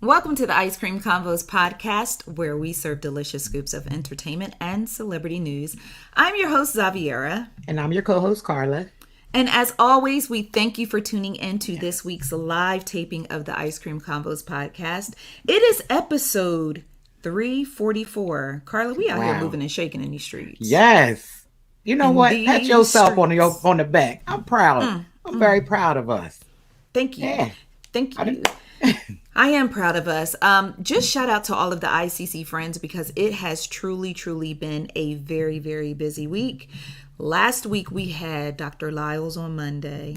Welcome to the Ice Cream Convos Podcast, where we serve delicious scoops of entertainment and celebrity news. I'm your host, Xaviera. And I'm your co-host, Karla. And as always, we thank you for tuning in to this week's live taping of the Ice Cream Convos Podcast. It is episode 344. Karla, we out here moving and shaking in these streets. Yes. You know what? Pat yourself on the back. I'm proud. I'm very proud of us. Thank you. Yeah. Thank you. I am proud of us. Just shout out to all of the ICC friends because it has truly, truly been a very, very busy week. Last week we had Dr. Lyles on Monday.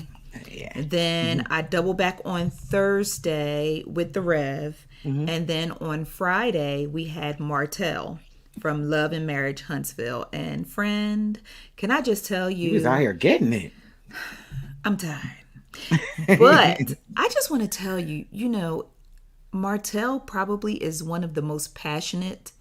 Yeah. Then I double back on Thursday with the Rev. And then on Friday we had Martell from Love and Marriage Huntsville. And friend, can I just tell you, he was out here getting it. I'm tired. But I just want to tell you, Martell probably is one of the most passionate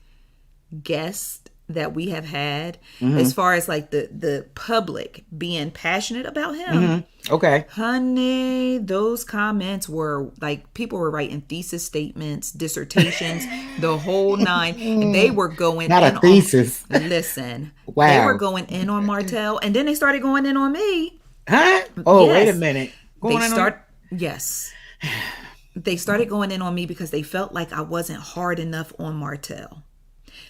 guests that we have had as far as like the public being passionate about him. Okay. Honey, those comments were like people were writing thesis statements, dissertations, the whole nine. And they were going Not in a thesis. Listen. Wow. They were going in on Martell and then they started going in on me. Huh? Oh, Yes. wait a minute. Yes. They started going in on me because they felt like I wasn't hard enough on Martell.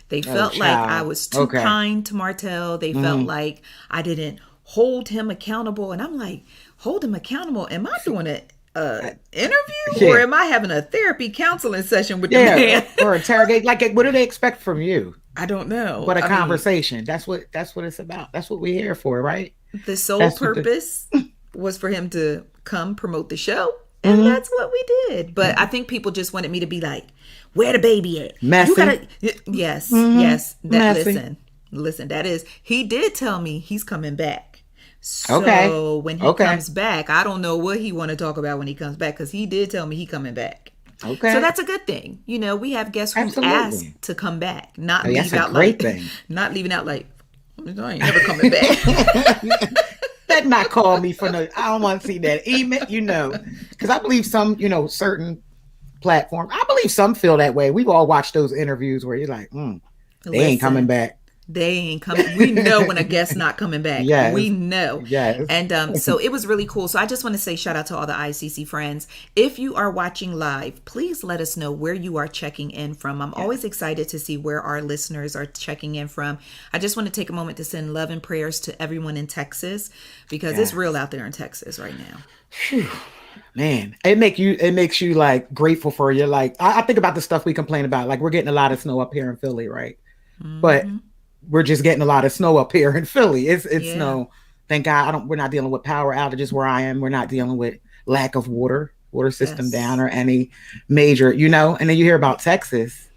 They felt like I was too kind to Martell. They felt like I didn't hold him accountable. And I'm like, hold him accountable? Am I doing an interview or am I having a therapy counseling session with the man? Or interrogate. Like, what do they expect from you? I don't know. But a conversation. That's what it's about. That's what we're here for, right? The sole purpose was for him to come promote the show. And that's what we did. But I think people just wanted me to be like, where the baby at? Messy. You gotta, yes. Listen, that is, he did tell me he's coming back. So when he comes back, I don't know what he want to talk about when he comes back, because he did tell me he coming back. Okay. So that's a good thing. We have guests who asked to come back, not leave out not leaving out like, I ain't never coming back. Better not call me for no. I don't want to see that email. Because I believe some, certain platforms. I believe some feel that way. We've all watched those interviews where you're like, they ain't coming back. They ain't coming. We know when a guest's not coming back. Yes. We know. Yes. And so it was really cool. So I just want to say shout out to all the ICC friends. If you are watching live, please let us know where you are checking in from. I'm always excited to see where our listeners are checking in from. I just want to take a moment to send love and prayers to everyone in Texas because it's real out there in Texas right now. Whew. Man, it makes you like grateful for you. Like I think about the stuff we complain about. Like we're getting a lot of snow up here in Philly, right? But we're just getting a lot of snow up here in Philly. It's snow. Thank God we're not dealing with power outages where I am. We're not dealing with lack of water system down or any major, and then you hear about Texas.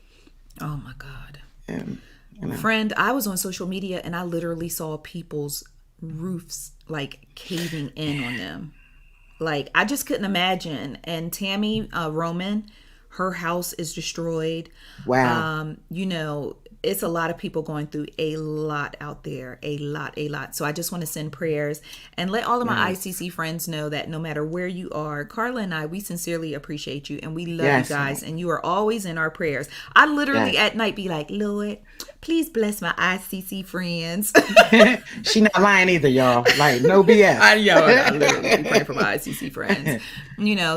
Oh my God. And, Friend, I was on social media and I literally saw people's roofs like caving in on them. Like I just couldn't imagine. And Tammy Roman, her house is destroyed. Wow. It's a lot of people going through a lot out there, a lot. So I just want to send prayers and let all of my ICC friends know that no matter where you are, Karla and I, we sincerely appreciate you and we love you guys. And you are always in our prayers. I literally at night be like, Lord, please bless my ICC friends. She not lying either, y'all. Like no BS. I literally be praying for my ICC friends.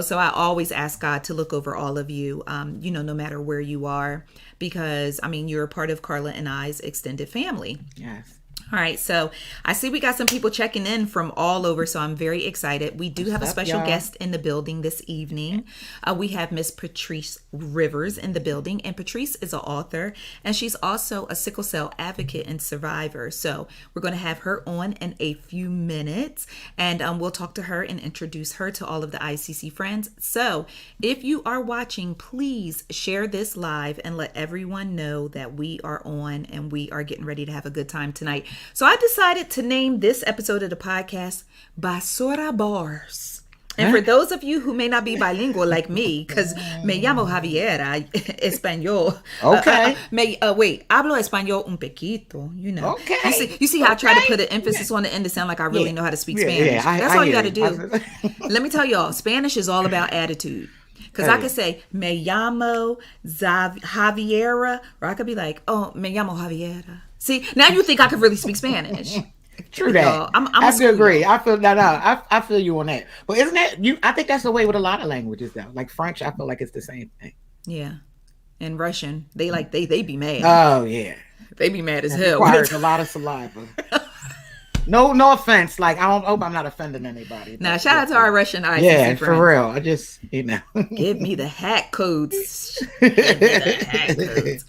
So I always ask God to look over all of you, no matter where you are. Because, you're a part of Karla and I's extended family. Yes. All right. So I see we got some people checking in from all over. So I'm very excited. We do have a special guest in the building this evening. We have Miss Patrice Rivers in the building. And Patrice is an author. And she's also a sickle cell advocate and survivor. So we're going to have her on in a few minutes. And we'll talk to her and introduce her to all of the ICC friends. So if you are watching, please share this live and let everyone know that we are on and we are getting ready to have a good time tonight. So I decided to name this episode of the podcast Basura Bars. And for those of you who may not be bilingual like me, because me llamo Xaviera, español. Okay. Wait, hablo español un poquito, Okay. You see how I try to put an emphasis on the end to sound like I really know how to speak Spanish. That's all you got to do. Let me tell y'all, Spanish is all about attitude. Because I could say, me llamo Javiera, or I could be like, oh, me llamo Javiera. See, now you think I could really speak Spanish. True that. I still agree. I feel that out. I feel you on that. But isn't that you? I think that's the way with a lot of languages, though. Like French, I feel like it's the same thing. Yeah, and Russian, they be mad. Oh yeah, they be mad as hell. Requires a lot of saliva. No offense. Like I hope I'm not offending anybody. Now shout out to our Russian ICC friends. For real. I just give me the hack codes. Give me the hack codes.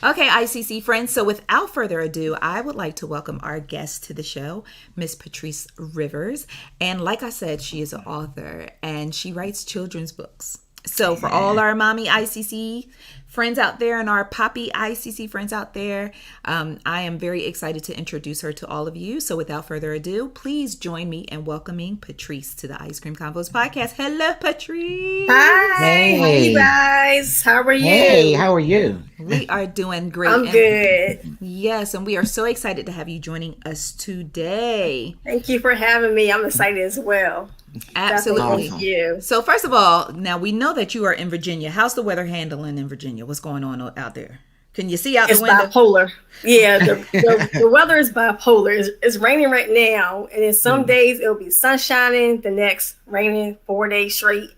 Okay, ICC friends. So without further ado, I would like to welcome our guest to the show, Miss Patrice Rivers. And like I said, she is an author and she writes children's books. So for all our mommy ICC friends out there and our poppy ICC friends out there, I am very excited to introduce her to all of you. So without further ado, please join me in welcoming Patrice to the Ice Cream Convos Podcast. Hello, Patrice. Hi. Hey. You guys. How are you? Hey, how are you? We are doing great. I'm good. Yes, and we are so excited to have you joining us today. Thank you for having me. I'm excited as well. Absolutely. Thank you. So first of all, now we know that you are in Virginia. How's the weather handling in Virginia? What's going on out there? Can you see out the window? It's bipolar. Yeah, the weather is bipolar. It's raining right now, and then some days it'll be sun shining, the next raining 4 days straight.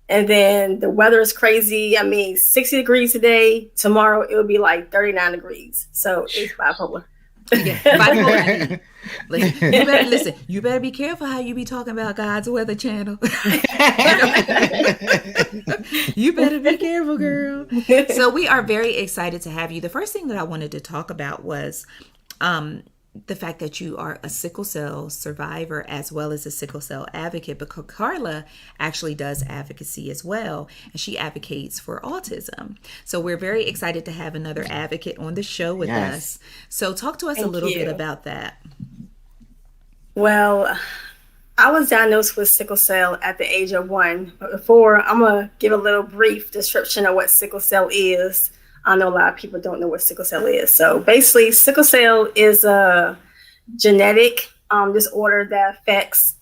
And then the weather is crazy. I mean, 60 degrees today. Tomorrow it'll be like 39 degrees. So it's bipolar. Yeah, bipolar. You better listen. You better be careful how you be talking about God's Weather Channel. You better be careful, girl. So we are very excited to have you. The first thing that I wanted to talk about was the fact that you are a sickle cell survivor as well as a sickle cell advocate, because Karla actually does advocacy as well, and she advocates for autism. So we're very excited to have another advocate on the show with us. So talk to us a little bit about that. Well, I was diagnosed with sickle cell at the age of 1. But before, I'm going to give a little brief description of what sickle cell is. I know a lot of people don't know what sickle cell is. So basically, sickle cell is a genetic disorder that affects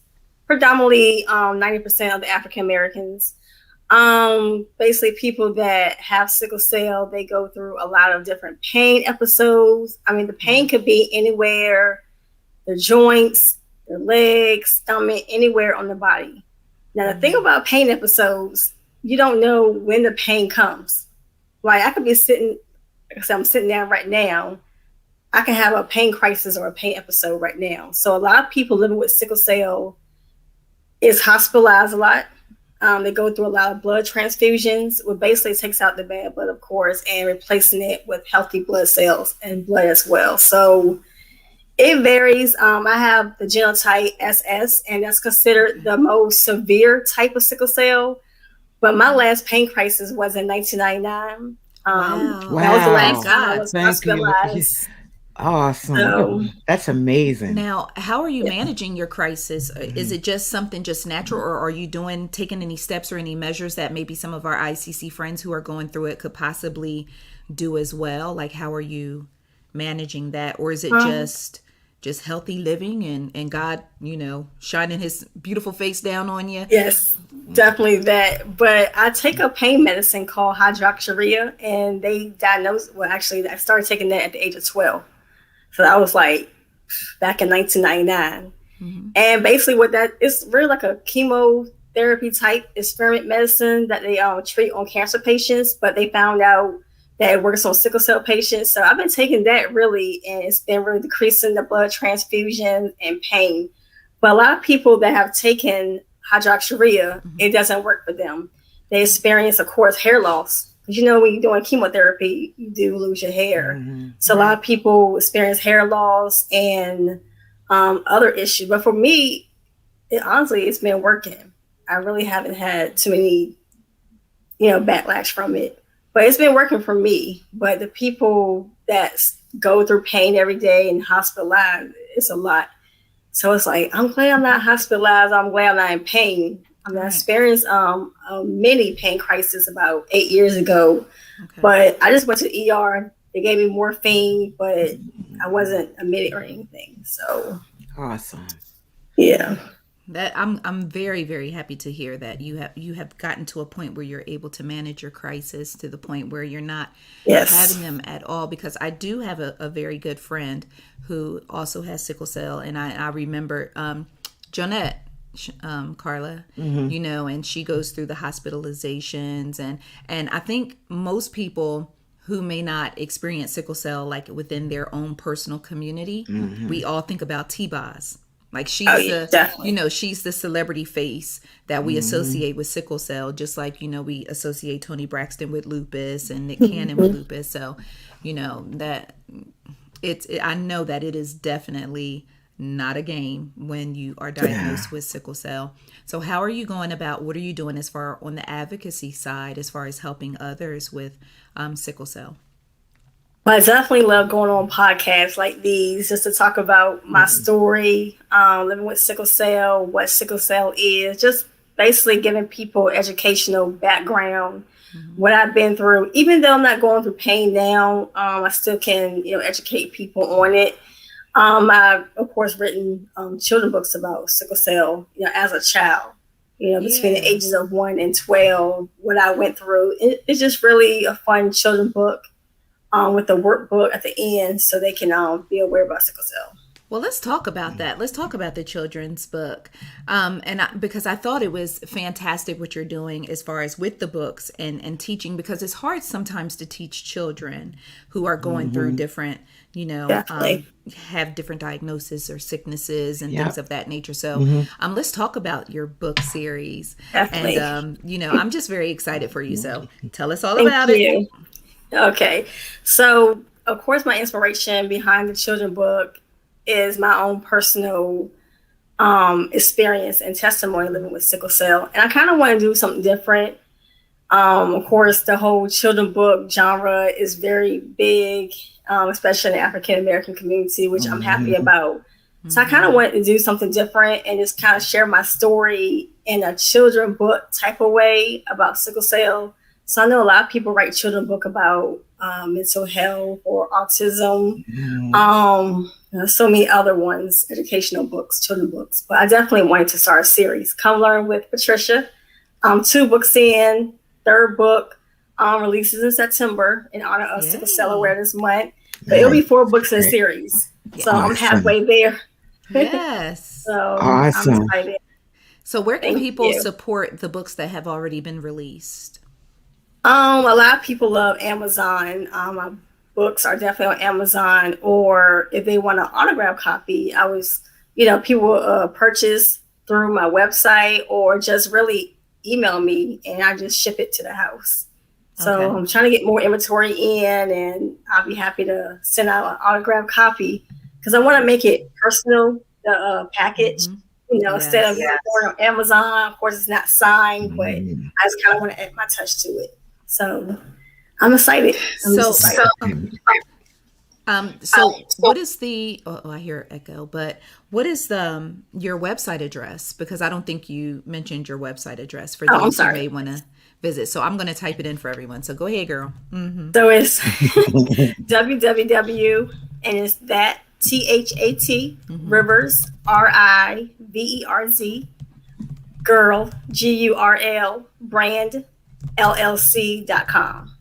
predominantly 90% of the African Americans. Basically, people that have sickle cell, they go through a lot of different pain episodes. I mean, the pain could be anywhere, the joints, the legs, stomach, anywhere on the body. Now, the thing about pain episodes, you don't know when the pain comes. Like I could be sitting, like I said, I'm sitting down right now. I can have a pain crisis or a pain episode right now. So a lot of people living with sickle cell is hospitalized a lot. They go through a lot of blood transfusions, which basically takes out the bad blood, of course, and replacing it with healthy blood cells and blood as well. So it varies. I have the genotype SS, and that's considered the most severe type of sickle cell. But my last pain crisis was in 1999. That was the last time I was hospitalized. Awesome. So, that's amazing. Now, how are you managing your crisis? Is it just something just natural, or are you taking any steps or any measures that maybe some of our ICC friends who are going through it could possibly do as well? Like, how are you managing that? Or is it just healthy living and God, shining his beautiful face down on you? Yes, definitely that. But I take a pain medicine called hydroxyurea, and they diagnosed, well, actually, I started taking that at the age of 12. So that was like back in 1999. Mm-hmm. And basically what that is, really like a chemotherapy type experiment medicine that they treat on cancer patients, but they found out that it works on sickle cell patients. So I've been taking that really, and it's been really decreasing the blood transfusion and pain. But a lot of people that have taken hydroxyurea, it doesn't work for them. They experience, of course, hair loss. Because when you're doing chemotherapy, you do lose your hair. Mm-hmm. So a lot of people experience hair loss and other issues. But for me, honestly, it's been working. I really haven't had too many, backlash from it. But it's been working for me. But the people that go through pain every day and hospitalized, it's a lot. So it's like, I'm glad I'm not hospitalized. I'm glad I'm not in pain. I experienced many pain crises about 8 years ago, but I just went to the ER. They gave me morphine, but I wasn't admitted or anything. So awesome. Yeah. That I'm very, very happy to hear that you have gotten to a point where you're able to manage your crisis to the point where you're not having them at all. Because I do have a very good friend who also has sickle cell, and I remember Jeanette, Karla, you know, and she goes through the hospitalizations, and I think most people who may not experience sickle cell like within their own personal community, we all think about T-Boz. Like she's she's the celebrity face that we associate with sickle cell, just like, you know, we associate Toni Braxton with lupus and Nick Cannon with lupus. So, you know, that I know that it is definitely not a game when you are diagnosed with sickle cell. So how are you going about, what are you doing as far on the advocacy side, as far as helping others with sickle cell? Well, I definitely love going on podcasts like these just to talk about my story, living with sickle cell, what sickle cell is, just basically giving people educational background, what I've been through. Even though I'm not going through pain now, I still can, you know, educate people on it. I've, of course, written children books about sickle cell, you know, as a child, you know, between the ages of 1 and 12, what I went through. It's just really a fun children book. With the workbook at the end so they can be aware about sickle cell. Well, let's talk about that. Let's talk about the children's book. Because I thought it was fantastic what you're doing as far as with the books and teaching, because it's hard sometimes to teach children who are going through different, you know, have different diagnoses or sicknesses and things of that nature. So let's talk about your book series. Definitely. And, you know, I'm just very excited for you. So tell us all about it. Okay. So, of course, my inspiration behind the children book is my own personal experience and testimony living with sickle cell. And I kind of want to do something different. Of course, the whole children book genre is very big, especially in the African American community, which I'm happy about. So I kind of wanted to do something different and just kind of share my story in a children book type of way about sickle cell. So I know a lot of people write children book about mental health or autism. So many other ones, educational books, children books. But I definitely wanted to start a series. Come Learn with Patricia. 2 books in, 3rd book releases in September in honor of Sickle Cell Awareness Month. But it'll be 4 books in a series. So I'm halfway there. Yes. So awesome. I'm excited. So where can people support the books that have already been released? A lot of people love Amazon. My books are definitely on Amazon, or if they want an autograph copy, people purchase through my website or just really email me and I just ship it to the house. So I'm trying to get more inventory in, and I'll be happy to send out an autograph copy because I want to make it personal, the package. Instead of going on Amazon. Of course, it's not signed, but I just kind of want to add my touch to it. So I'm excited. What is the? Oh, I hear echo. But what is your website address? Because I don't think you mentioned your website address for those who may want to visit. So I'm going to type it in for everyone. So go ahead, girl. So it's www, and it's that THAT Rivers RIVERZ girl GURL brand LLC.com.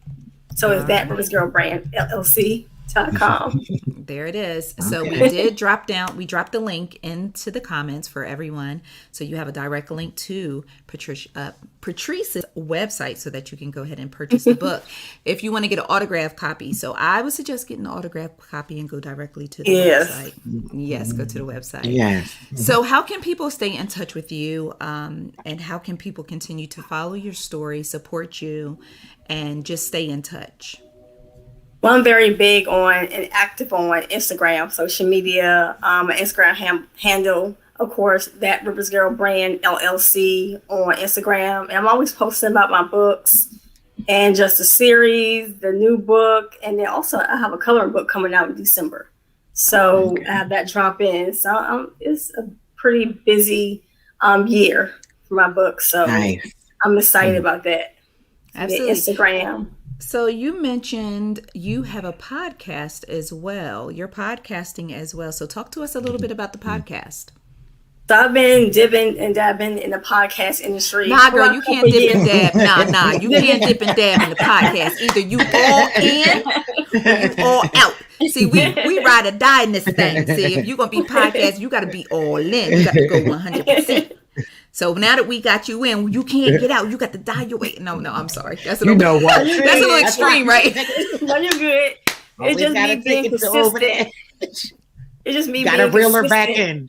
So it's that Rivers Girl Brand LLC.com. There it is. So we dropped the link into the comments for everyone. So you have a direct link to Patrice's website so that you can go ahead and purchase the book. If you want to get an autograph copy. So I would suggest getting an autograph copy and go directly to the website. Yes, go to the website. Yes. So how can people stay in touch with you? And how can people continue to follow your story, support you, and just stay in touch? Well, I'm very big on and active on Instagram, social media. My Instagram handle, of course, that Rivers Girl Brand LLC on Instagram. And I'm always posting about my books and just the series, the new book. And then also I have a coloring book coming out in December. So I have that drop in. So it's a pretty busy year for my book. So I'm excited about that. Absolutely. Instagram. So you mentioned you have a podcast as well. You're podcasting as well. So talk to us a little bit about the podcast. So I've been dipping and dabbing in the podcast industry. Nah, girl, you can't dip and dab. Nah, you can't dip and dab in the podcast. Either you all in or you all out. See, we ride or die in this thing. See, if you're going to be podcast, you got to be all in. You got to go 100%. So now that we got you in, you can't get out. You got to die your way. No, I'm sorry. That's a little, that's a little extreme, right? No, you're good. It's just me being consistent. It's just me gotta reel her back in.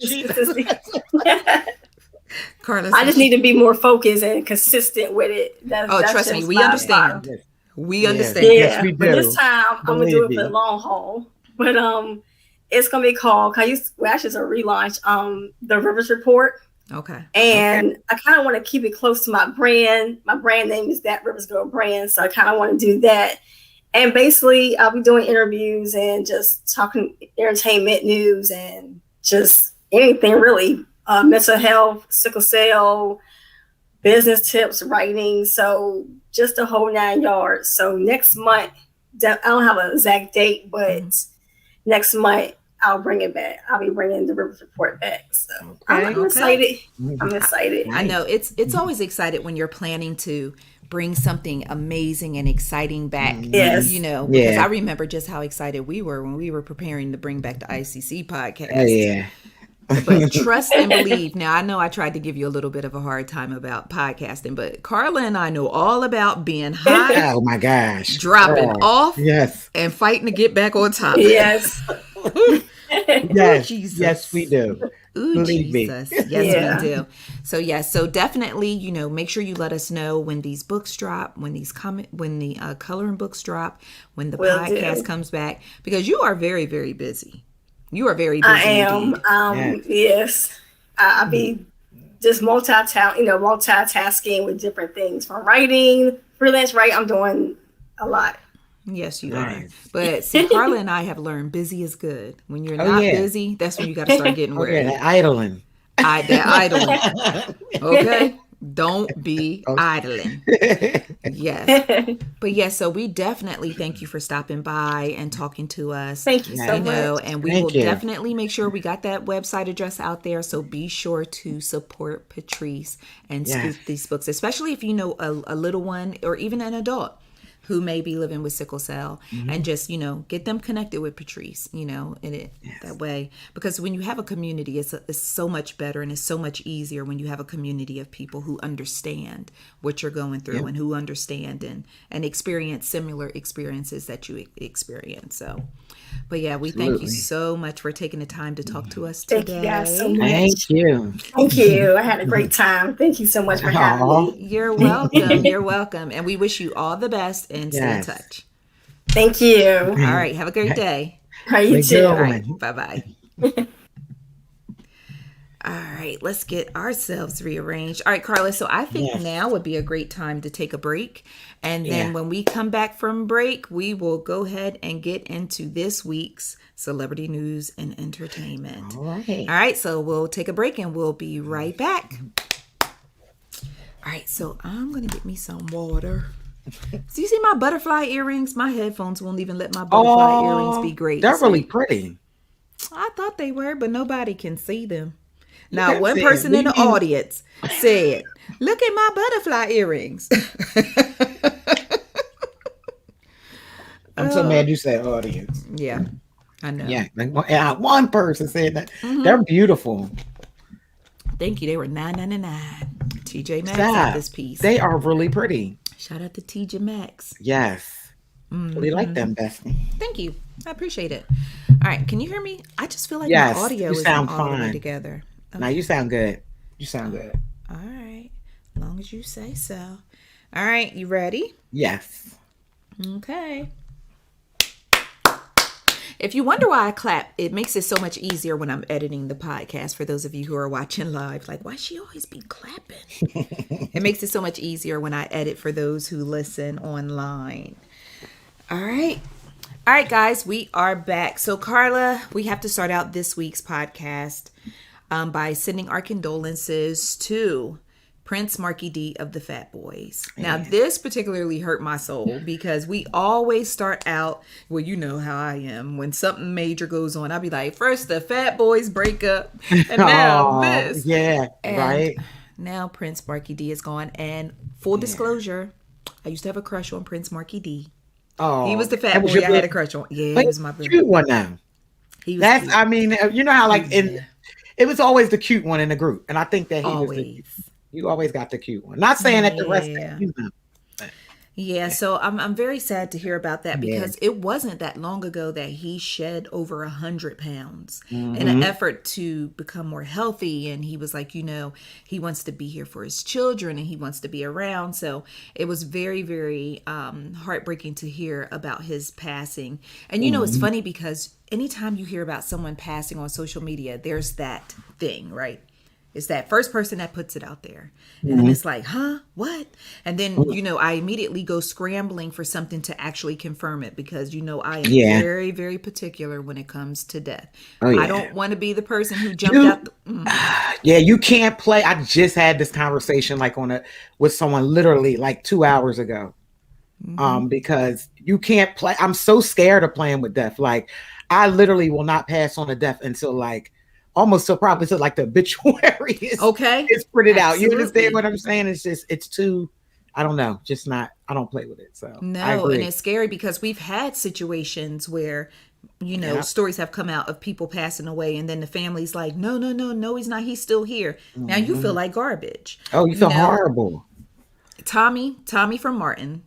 Karla, I just need to be more focused and consistent with it. That's trust me, we understand. We understand. Yeah, yes, we do. But this time I'm gonna do it for the long haul. But it's gonna be called. Actually, it's a relaunch. The Rivers Report. Okay. And I kind of want to keep it close to my brand. My brand name is That Rivers Girl Brand, so I kind of want to do that. And basically, I'll be doing interviews and just talking entertainment news and just anything really. Mental health, sickle cell, business tips, writing. So just the whole 9 yards. So next month, I don't have an exact date, but next month, I'll bring it back. I'll be bringing the Rivers Report back. So I'm excited. I'm excited. I know it's always excited when you're planning to bring something amazing and exciting back. Yes. Because I remember just how excited we were when we were preparing to bring back the ICC podcast. Yeah. But trust and believe. Now, I know I tried to give you a little bit of a hard time about podcasting, but Karla and I know all about being hot. Oh my gosh. Dropping off. Yes. And fighting to get back on top. Yes. Yes. Jesus. Yes, we do. Ooh, Jesus. Yes, we do. So so definitely, make sure you let us know when these books drop, when the coloring books drop, when the podcast comes back, because you are very, very busy. You are very busy. I am. Yes. I'll be just multitasking with different things, from writing, freelance writing. I'm doing a lot. Yes, you are. But see, Karla and I have learned busy is good. When you're not busy, that's when you got to start getting ready. That idling. Idling. Okay? Don't be idling. Yes. But so we definitely thank you for stopping by and talking to us. Thank you so much. And we will definitely make sure we got that website address out there. So be sure to support Patrice and scoop these books, especially if you know a little one or even an adult who may be living with sickle cell, and just, get them connected with Patrice, that way. Because when you have a community, it's so much better, and it's so much easier when you have a community of people who understand what you're going through and who understand and experience similar experiences that you experience. So, but we thank you so much for taking the time to talk to us today. Thank you guys so much. Thank you. Thank you. I had a great time. Thank you so much for having me. You're welcome. You're welcome. And we wish you all the best and stay in touch. Thank you. All right. Have a great day. All right, you too. All right. Bye-bye. All right. Let's get ourselves rearranged. All right, Karla. So I think now would be a great time to take a break. And then when we come back from break, we will go ahead and get into this week's celebrity news and entertainment. All right. So we'll take a break and we'll be right back. All right. So I'm going to get me some water. So you see my butterfly earrings? My headphones won't even let my butterfly earrings be great. They're really pretty. I thought they were, but nobody can see them. Now, one person in the audience said, "Look at my butterfly earrings." I'm so mad you said audience. Yeah, I know. Yeah, one person said that. They're beautiful. Thank you. They were $9.99. TJ Maxx had this piece. They are really pretty. Shout out to TJ Maxx. Yes. Really like them, Bestie. Thank you. I appreciate it. All right. Can you hear me? I just feel like my audio is all the way together. Okay. Now you sound good. You sound good. All right. As long as you say so. All right. You ready? Yes. Okay. If you wonder why I clap, it makes it so much easier when I'm editing the podcast. For those of you who are watching live, like, why she always be clapping? It makes it so much easier when I edit for those who listen online. All right. All right, guys, we are back. So, Karla, we have to start out this week's podcast by sending our condolences to Prince Markie Dee of the Fat Boys. Now, this particularly hurt my soul because we always start out, well, you know how I am. When something major goes on, I'll be like, first the Fat Boys break up, and now this. Yeah, and right. Now Prince Markie Dee is gone. And full disclosure, I used to have a crush on Prince Markie Dee. Oh, he was the fat boy I had a crush on. Yeah, he was my cute one now. He was That's, cute. I mean, you know how like it was always the cute one in the group. And I think that he was you always got the cute one. Not saying that the rest of you know. Yeah, so I'm very sad to hear about that because it wasn't that long ago that he shed over 100 pounds in an effort to become more healthy. And he was like, you know, he wants to be here for his children and he wants to be around. So it was very, very heartbreaking to hear about his passing. And, you know, it's funny because anytime you hear about someone passing on social media, there's that thing, right? It's that first person that puts it out there. And then it's like, huh? What? And then, you know, I immediately go scrambling for something to actually confirm it because, you know, I am very, very particular when it comes to death. I don't want to be the person who jumped out. Yeah, you can't play. I just had this conversation like with someone literally like 2 hours ago. Because you can't play. I'm so scared of playing with death. Like I literally will not pass on a death until like, almost so probably so like the obituary is printed out. You understand what I'm saying? It's just, it's too, I don't know, just not, I don't play with it. So no, and it's scary because we've had situations where, you know, stories have come out of people passing away and then the family's like, no, he's not. He's still here. Now you feel like garbage. Oh, you feel horrible. Tommy from Martin,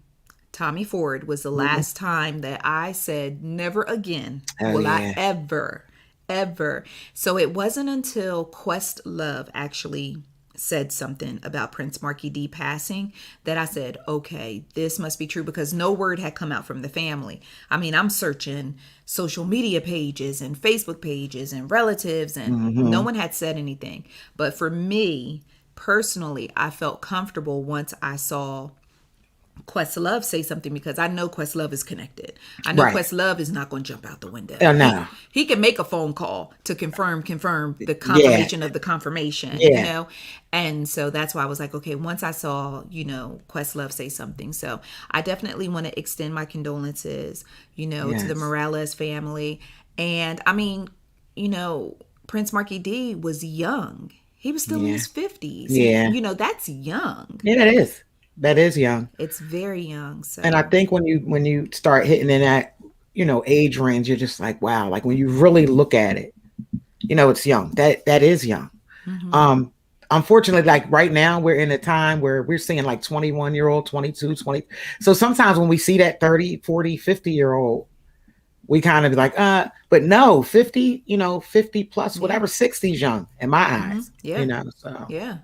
Tommy Ford was the last time that I said, never again will I ever. So it wasn't until Questlove actually said something about Prince Markie Dee passing that I said, okay, this must be true because no word had come out from the family. I mean, I'm searching social media pages and Facebook pages and relatives and no one had said anything. But for me personally, I felt comfortable once I saw Questlove say something because I know Questlove is connected. I know Questlove is not going to jump out the window. No. He can make a phone call to confirm the confirmation of the confirmation, you know? And so that's why I was like, okay, once I saw, you know, Questlove say something. So I definitely want to extend my condolences, you know, to the Morales family. And I mean, you know, Prince Markie Dee was young. He was still in his 50s. Yeah. You know, that's young. Yeah, it is. That is young. It's very young. So. And I think when you start hitting in that, you know, age range, you're just like, wow. Like when you really look at it, you know, it's young. That is young. Unfortunately, like right now we're in a time where we're seeing like 21-year-old, 22, 20. So sometimes when we see that 30, 40, 50-year-old, we kind of be like, but no, 50, you know, 50 plus, whatever, 60's young in my eyes. Yeah. You know, so. Yeah.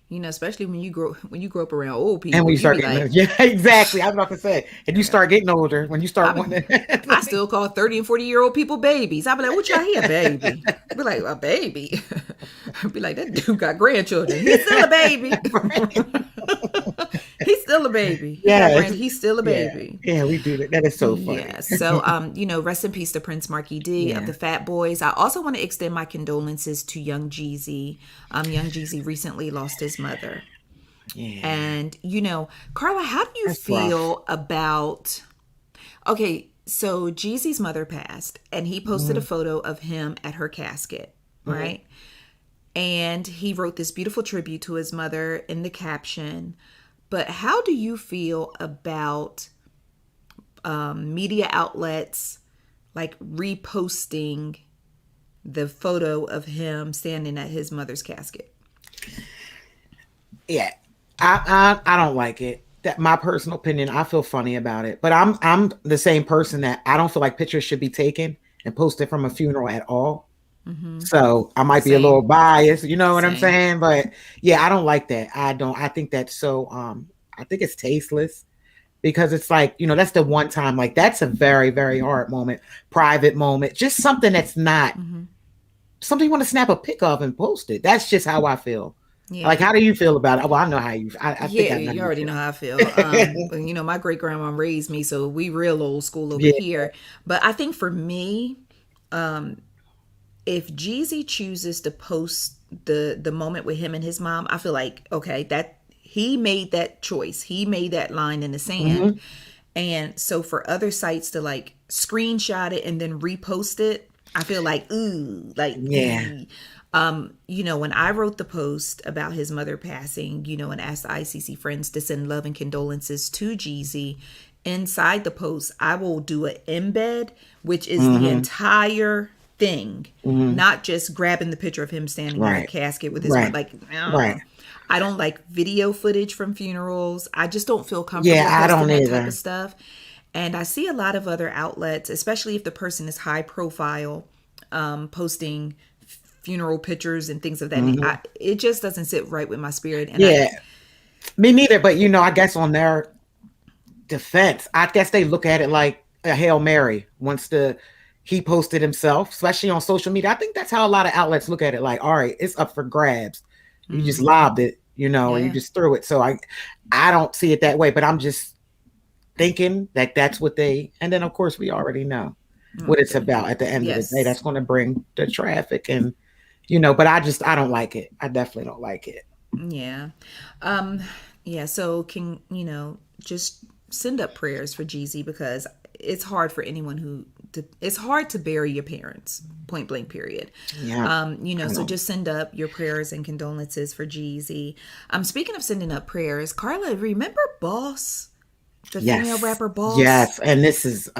You know, especially when you grow up around old people. And when you start getting exactly. I was about to say, and you start getting older when you start wanting. I still call 30 and 40-year-old people babies. I'll be like, what y'all here, baby? I'll be like, a baby. I'll be like, that dude got grandchildren. He's still a baby. He's still a baby. Yeah, he's still a baby. Yeah, we do that. That is so funny. Yeah. So, you know, rest in peace to Prince Markie Dee of the Fat Boys. I also want to extend my condolences to young Jeezy. Young Jeezy recently lost his mother. Yeah. And, you know, Karla, how do you feel about, okay, so Jeezy's mother passed and he posted a photo of him at her casket, right? And he wrote this beautiful tribute to his mother in the caption. But how do you feel about media outlets like reposting the photo of him standing at his mother's casket? Yeah, I don't like it. That my personal opinion. I feel funny about it, but I'm the same person that I don't feel like pictures should be taken and posted from a funeral at all. So I might be a little biased, you know what I'm saying? But yeah, I don't like that. I think that's so, I think it's tasteless because it's like, you know, that's the one time, like that's a very, very hard moment, private moment, just something that's not something you want to snap a pic of and post it. That's just how I feel. Yeah. Like, how do you feel about it? Well, I know how you. I think I know you already know how I feel. You know, my great grandma raised me, so we real old school over here. But I think for me, if Jeezy chooses to post the moment with him and his mom, I feel like, okay, that he made that choice. He made that line in the sand. And so for other sites to like screenshot it and then repost it, I feel like, ooh, like, yeah. You know, when I wrote the post about his mother passing, you know, and asked the ICC friends to send love and condolences to Jeezy, inside the post, I will do an embed, which is the entire thing, not just grabbing the picture of him standing in a casket with his like, I don't like video footage from funerals. I just don't feel comfortable posting that type of stuff. And I see a lot of other outlets, especially if the person is high profile, posting funeral pictures and things of that. It just doesn't sit right with my spirit. And me neither. But you know, I guess on their defense, I guess they look at it like a Hail Mary. He posted himself, especially on social media. I think that's how a lot of outlets look at it. Like, all right, it's up for grabs. You just lobbed it, you know, and you just threw it. So I don't see it that way, but I'm just thinking that that's what and then of course we already know what it's about at the end of the day. That's going to bring the traffic and, you know, but I don't like it. I definitely don't like it. Yeah. So you know, just send up prayers for Jeezy, because it's hard for anyone it's hard to bury your parents, point blank, period. Yeah. You know, so just send up your prayers and condolences for Jeezy. Speaking of sending up prayers, Karla, remember Boss? The female rapper Boss? Yes. And this is,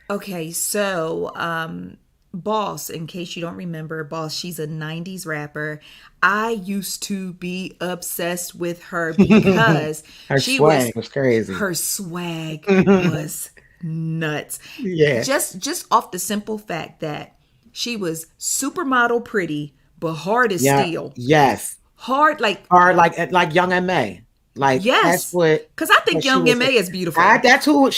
Okay. So, Boss, in case you don't remember, Boss, she's a 90s rapper. I used to be obsessed with her because her swag was crazy. Her swag was nuts. Yeah. Just off the simple fact that she was supermodel pretty, but hard as steel. Yes. Hard like Young M.A. Like, that's what, because I think Young M.A. is beautiful. That's who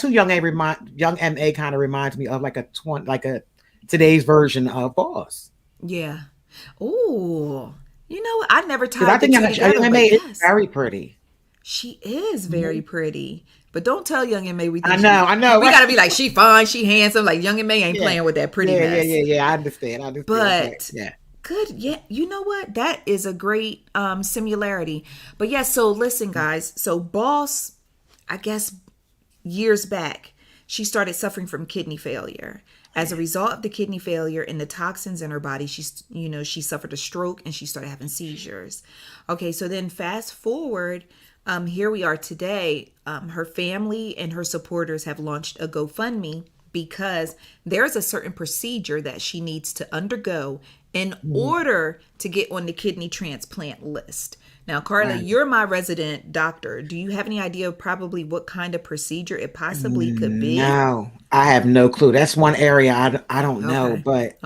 Young M.A. kind of reminds me of, like a today's version of Boss. Yeah. Ooh. You know what? I never tied I think Young M.A. is very pretty. She is very pretty. But don't tell Young M.A. we think I know. We gotta be like, she fine, she handsome. Like, Young M.A. ain't playing with that pretty mess. Yeah. I understand. But good. Yeah. You know what? That is a great similarity. But yeah, so listen, guys. So Boss, I guess years back, she started suffering from kidney failure. As a result of the kidney failure and the toxins in her body, she suffered a stroke and she started having seizures. Okay, so then fast forward, here we are today. Her family and her supporters have launched a GoFundMe because there's a certain procedure that she needs to undergo in order to get on the kidney transplant list. Now, Karla, you're my resident doctor. Do you have any idea of probably what kind of procedure it possibly could be? No, I have no clue. That's one area I don't know, but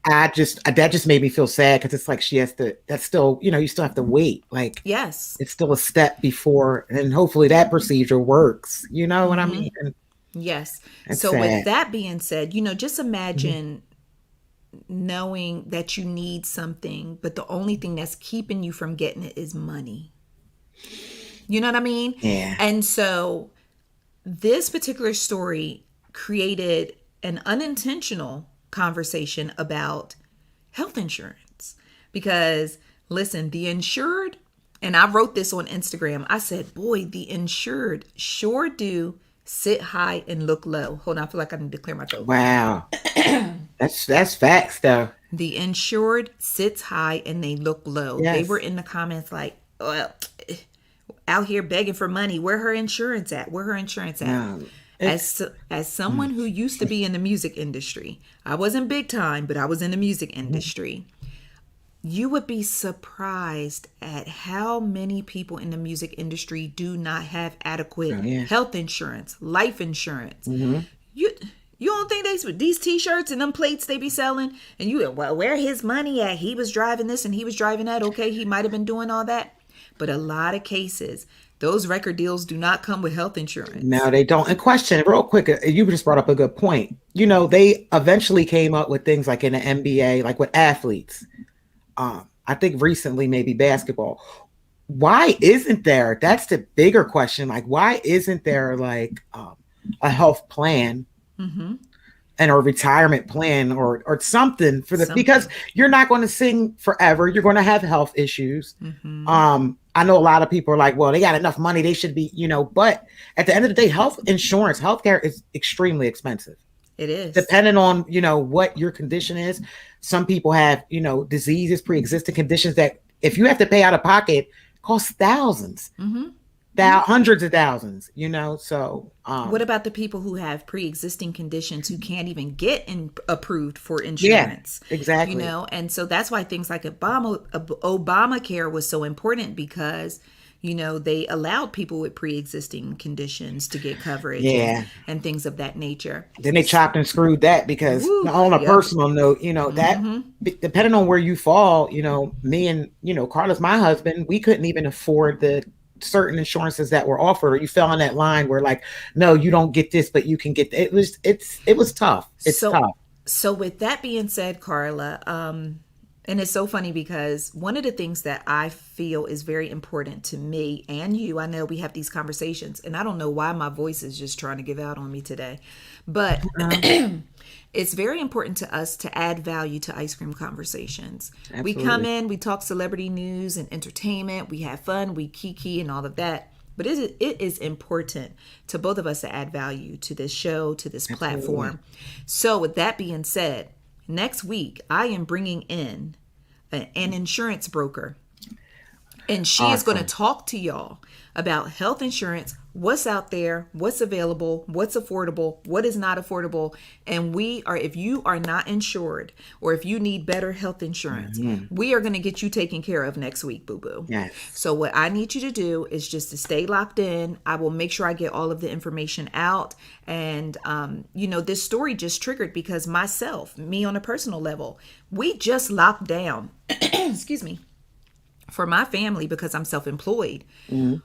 that just made me feel sad, because it's like she has to, that's still, you know, you still have to wait. Like, yes, it's still a step before, and hopefully that procedure works. You know what I mean? Yes. So sad. With that being said, you know, just imagine knowing that you need something, but the only thing that's keeping you from getting it is money. You know what I mean? Yeah. And so this particular story created an unintentional conversation about health insurance, because listen, the insured, and I wrote this on Instagram, I said, boy, the insured sure do sit high and look low. Hold on, I feel like I need to clear my throat. Wow. That's facts though. The insured sits high and they look low. Yes. They were in the comments like, well, out here begging for money. Where her insurance at? Where her insurance at? No, as someone who used to be in the music industry, I wasn't big time, but I was in the music industry. You would be surprised at how many people in the music industry do not have adequate health insurance, life insurance. You don't think these t-shirts and them plates they be selling, and you, well, where his money at? He was driving this and he was driving that. Okay, he might have been doing all that. But a lot of cases, those record deals do not come with health insurance. No, they don't. And question, real quick, you just brought up a good point. You know, they eventually came up with things like in the NBA, like with athletes. I think recently, maybe basketball. Why isn't there? That's the bigger question. Like, why isn't there like a health plan and or retirement plan or something because you're not going to sing forever. You're going to have health issues. Mm-hmm. I know a lot of people are like, well, they got enough money, they should be, but at the end of the day, healthcare is extremely expensive. It is. Depending on, what your condition is. Some people have, diseases, pre-existing conditions that if you have to pay out of pocket, cost thousands. Mm-hmm. Hundreds of thousands, so what about the people who have pre-existing conditions who can't even get approved for insurance? Yeah, exactly. And so that's why things like Obamacare was so important, because they allowed people with pre-existing conditions to get coverage and things of that nature. Then they chopped and screwed that because on a personal note, that depending on where you fall, me and Carla's my husband, we couldn't even afford the certain insurances that were offered, or you fell on that line where like, no, you don't get this, but you can get it was tough. It's tough. So with that being said, Karla, and it's so funny because one of the things that I feel is very important to me and you, I know we have these conversations, and I don't know why my voice is just trying to give out on me today, but it's very important to us to add value to Ice Cream Conversations. Absolutely. We come in, we talk celebrity news and entertainment, we have fun, we kiki and all of that. But it is important to both of us to add value to this show, to this platform. So with that being said, next week, I am bringing in an insurance broker. And she is going to talk to y'all about health insurance, what's out there, what's available, what's affordable, what is not affordable. And if you are not insured, or if you need better health insurance, we are going to get you taken care of next week, boo-boo. Yes. So what I need you to do is just to stay locked in. I will make sure I get all of the information out. And, this story just triggered because me on a personal level, we just locked down, excuse me, for my family because I'm self-employed. Mm-hmm.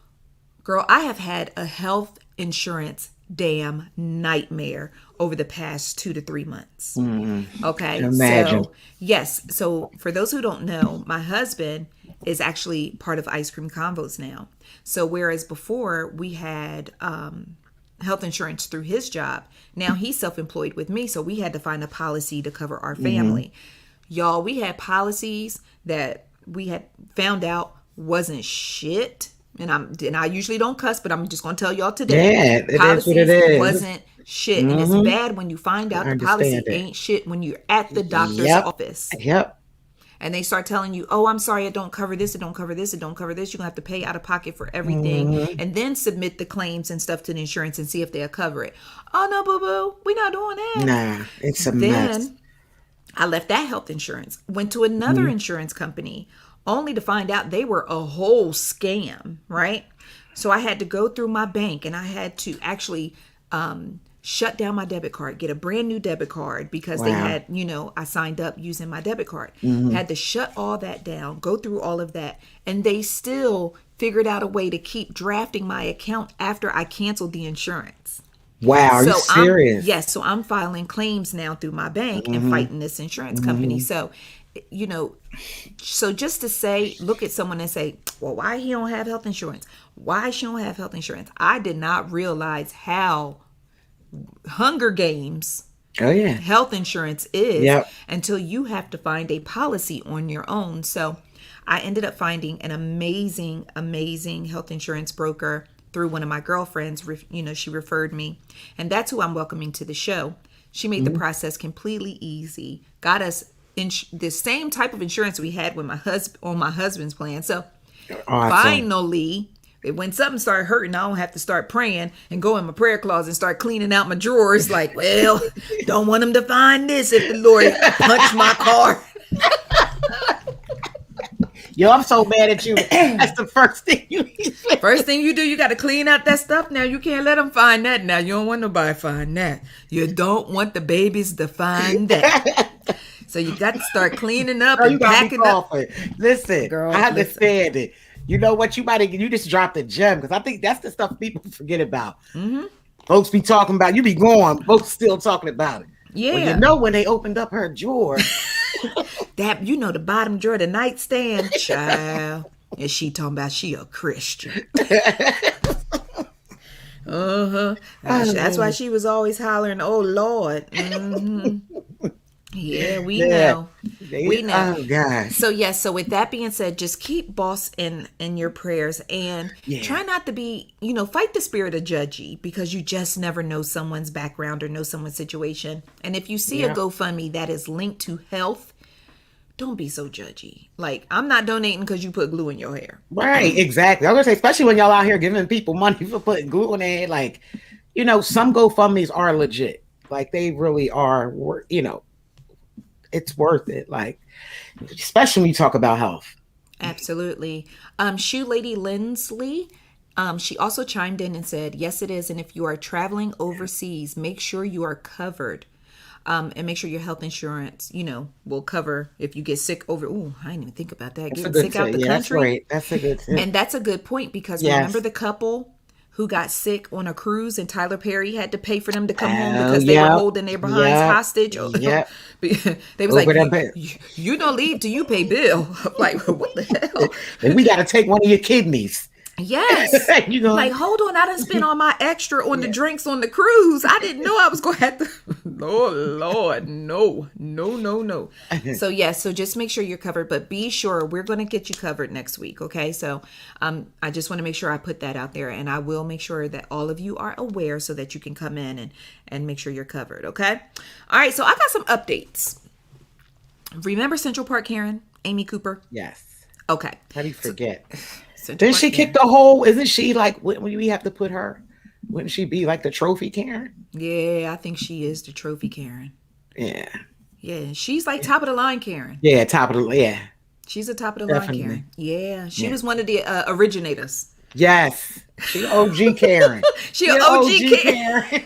Girl, I have had a health insurance damn nightmare over the past 2 to 3 months. Mm-hmm. Okay. Imagine. So, yes. So for those who don't know, my husband is actually part of Ice Cream Convos now. So whereas before we had health insurance through his job, now he's self-employed with me. So we had to find a policy to cover our family. Mm-hmm. Y'all, we had policies that we had found out wasn't shit. And I usually don't cuss, but I'm just going to tell y'all today. Yeah, it is what it is. Wasn't shit. Mm-hmm. And it's bad when you find out the policy ain't shit when you're at the doctor's office. Yep. And they start telling you, oh, I'm sorry, it don't cover this, it don't cover this, it don't cover this. You're going to have to pay out of pocket for everything. Mm-hmm. And then submit the claims and stuff to the insurance and see if they'll cover it. Oh, no, boo-boo. We're not doing that. Nah, it's a mess. I left that health insurance, went to another insurance company, only to find out they were a whole scam, right? So I had to go through my bank and I had to actually shut down my debit card, get a brand new debit card because they had, I signed up using my debit card. Mm-hmm. Had to shut all that down, go through all of that. And they still figured out a way to keep drafting my account after I canceled the insurance. Wow, are you serious? Yes, so I'm filing claims now through my bank and fighting this insurance company. So, so just to say, look at someone and say, well, why he don't have health insurance? Why she don't have health insurance? I did not realize how Hunger Games health insurance is until you have to find a policy on your own. So I ended up finding an amazing, amazing health insurance broker through one of my girlfriends. She referred me, and that's who I'm welcoming to the show. She made the process completely easy, got us the same type of insurance we had with on my husband's plan. So finally, when something started hurting, I don't have to start praying and go in my prayer closet and start cleaning out my drawers. Like, well, don't want him to find this if the Lord punched my car. Yo, I'm so mad at you. That's the first thing you do. First thing you do, you got to clean out that stuff. Now, you can't let them find that. Now, you don't want nobody to find that. You don't want the babies to find that. So you got to start cleaning up and packing up. Listen, girl, I understand it. You know what? You just dropped a gem because I think that's the stuff people forget about. Mm-hmm. Folks be talking about, you be going, folks still talking about it. Yeah. Well, when they opened up her drawer. That, the bottom drawer, the nightstand, child. And she talking about she a Christian. That's why she was always hollering, "Oh Lord." Mm-hmm. Yeah, we know. We know. Oh gosh. So yes, so with that being said, just keep boss in your prayers and try not to be, fight the spirit of judgy, because you just never know someone's background or know someone's situation. And if you see a GoFundMe that is linked to health, don't be so judgy. Like, I'm not donating because you put glue in your hair. Right, exactly. I was gonna say, especially when y'all out here giving people money for putting glue in their hair, like, some GoFundMes are legit. Like, they really are, it's worth it. Like, especially when you talk about health. Absolutely. Shoe Lady Lindsley, she also chimed in and said, yes, it is. And if you are traveling overseas, make sure you are covered. And make sure your health insurance, will cover if you get sick over. Oh, I didn't even think about that. Getting sick out the country. That's great. That's a good tip. And that's a good point, because remember the couple who got sick on a cruise and Tyler Perry had to pay for them to come home because they were holding their behinds hostage. Yeah. They was like, you don't leave till you pay bill. Like, what the hell? And we got to take one of your kidneys. Yes. Like, hold on, I done spent all my extra on the drinks on the cruise. I didn't know I was going to have to. Oh, Lord, no. So, yes, so just make sure you're covered, but be sure we're going to get you covered next week, okay? So, I just want to make sure I put that out there, and I will make sure that all of you are aware so that you can come in and make sure you're covered, okay? All right, so I got some updates. Remember Central Park Karen, Amy Cooper? Yes. Okay. How do you forget? Didn't she kick the whole? Isn't she like? When we have to put her? Wouldn't she be like the trophy Karen? Yeah, I think she is the trophy Karen. Yeah. Yeah, she's like top of the line Karen. Yeah, top of the. Yeah. She's a top of the line Karen. Yeah, she was one of the originators. Yes, she OG Karen. she OG Karen.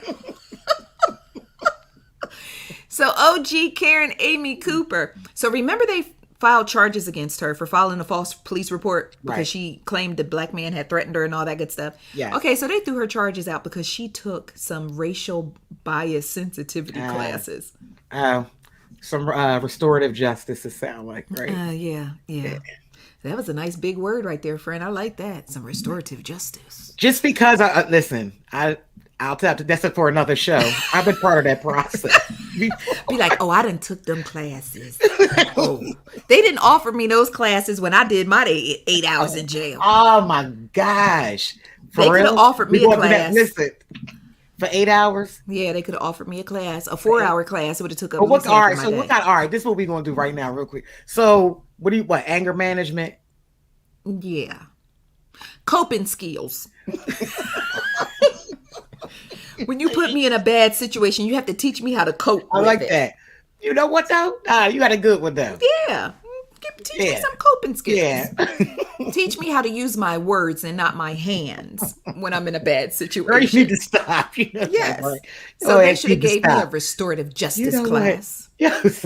So OG Karen Amy Cooper. So remember they filed charges against her for filing a false police report because she claimed the black man had threatened her and all that good stuff. Yeah. Okay, so they threw her charges out because she took some racial bias sensitivity classes. Some restorative justice, it sound like, right? Yeah. That was a nice big word right there, friend. I like that. Some restorative justice. Just because listen, I'll tell you, that's for another show. I've been part of that process. Be like, I done took them classes. They didn't offer me those classes when I did my 8 hours in jail. Oh my gosh. They could have offered me a class. Listen, for 8 hours? Yeah, they could have offered me a class, a 4-hour class. It would have took up. All right, this is what we're gonna do right now, real quick. So what anger management? Yeah. Coping skills. When you put me in a bad situation, you have to teach me how to cope. I like that. You know what though? You got a good one though. Yeah. Teach me some coping skills. Yeah. Teach me how to use my words and not my hands when I'm in a bad situation. Or you need to stop. Yes. Right. So they should have gave me a restorative justice class. Yes.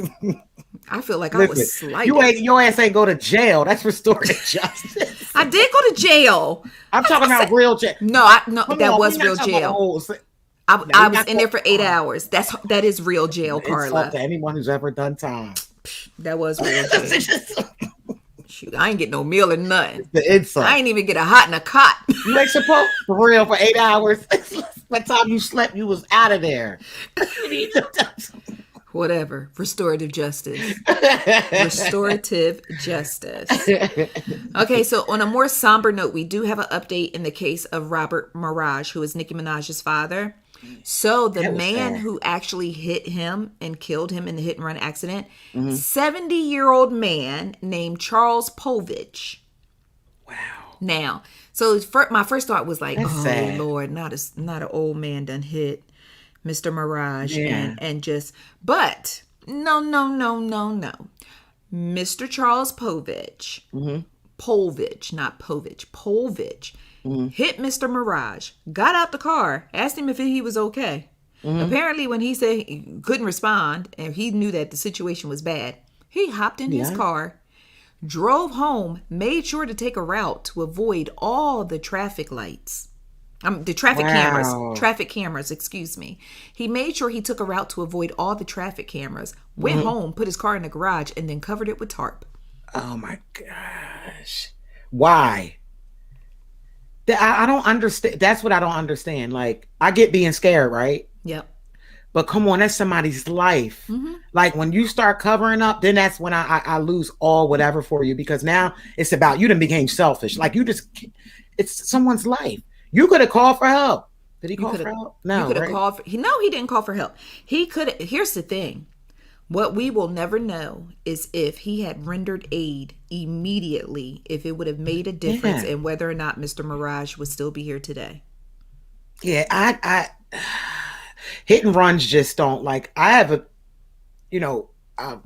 I feel like I was slighted. Your ass ain't go to jail. That's restorative justice. I did go to jail. I'm talking about real jail. No, that was real jail. I was in there for 8 hours. That is real jail, Karla. To anyone who's ever done time. That was real jail. Shoot, I ain't get no meal or nothing. The insult. I ain't even get a hot and a cot. You ain't supposed for real for 8 hours. By the time you slept, you was out of there. Whatever. Restorative justice. Restorative justice. Okay, so on a more somber note, we do have an update in the case of Robert Maraj, who is Nicki Minaj's father. So the man who actually hit him and killed him in the hit and run accident, 70-year-old man named Charles Povich. Wow. Now, so my first thought was like, sad. Lord, not an old man done hit Mr. Maraj and just, but no. Mr. Charles Povich, Povich, not Povich, Povich, hit Mr. Maraj, got out the car, asked him if he was okay. Apparently when he said he couldn't respond and he knew that the situation was bad, he hopped in his car, drove home, made sure to take a route to avoid all the traffic lights. The traffic cameras, excuse me. He made sure he took a route to avoid all the traffic cameras, went home, put his car in the garage, and then covered it with tarp. Oh my gosh. Why? I don't understand. That's what I don't understand. Like, I get being scared, right? Yep. But come on, that's somebody's life. Mm-hmm. Like, when you start covering up, then that's when I lose all whatever for you, because now it's about you. Then became selfish. Like, it's someone's life. You could have called for help. Did he call for help? No, you could have called for. No, he didn't call for help. He could. Here's the thing. What we will never know is if he had rendered aid immediately, if it would have made a difference in whether or not Mr. Maraj would still be here today. Yeah, I hit and runs just don't, like, I have a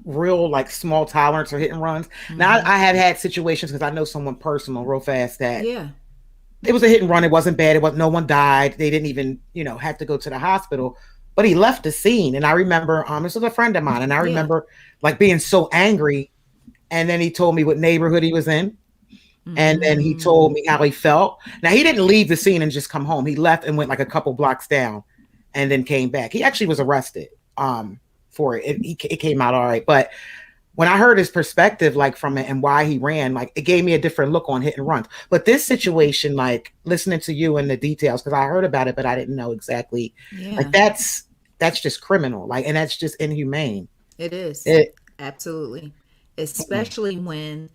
real, like, small tolerance for hit and runs. Mm-hmm. Now I have had situations, because I know someone personal real fast that it was a hit and run. It wasn't bad. No one died. They didn't even, have to go to the hospital. But he left the scene, and I remember this was a friend of mine, and I remember like being so angry. And then he told me what neighborhood he was in, and then he told me how he felt. Now, he didn't leave the scene and just come home. He left and went like a couple blocks down, and then came back. He actually was arrested for it. It came out all right. But when I heard his perspective, like, from it and why he ran, like, it gave me a different look on hit and runs. But this situation, like, listening to you and the details, because I heard about it, but I didn't know exactly. Like, that's just criminal, like, and that's just inhumane. It is. Absolutely. Especially when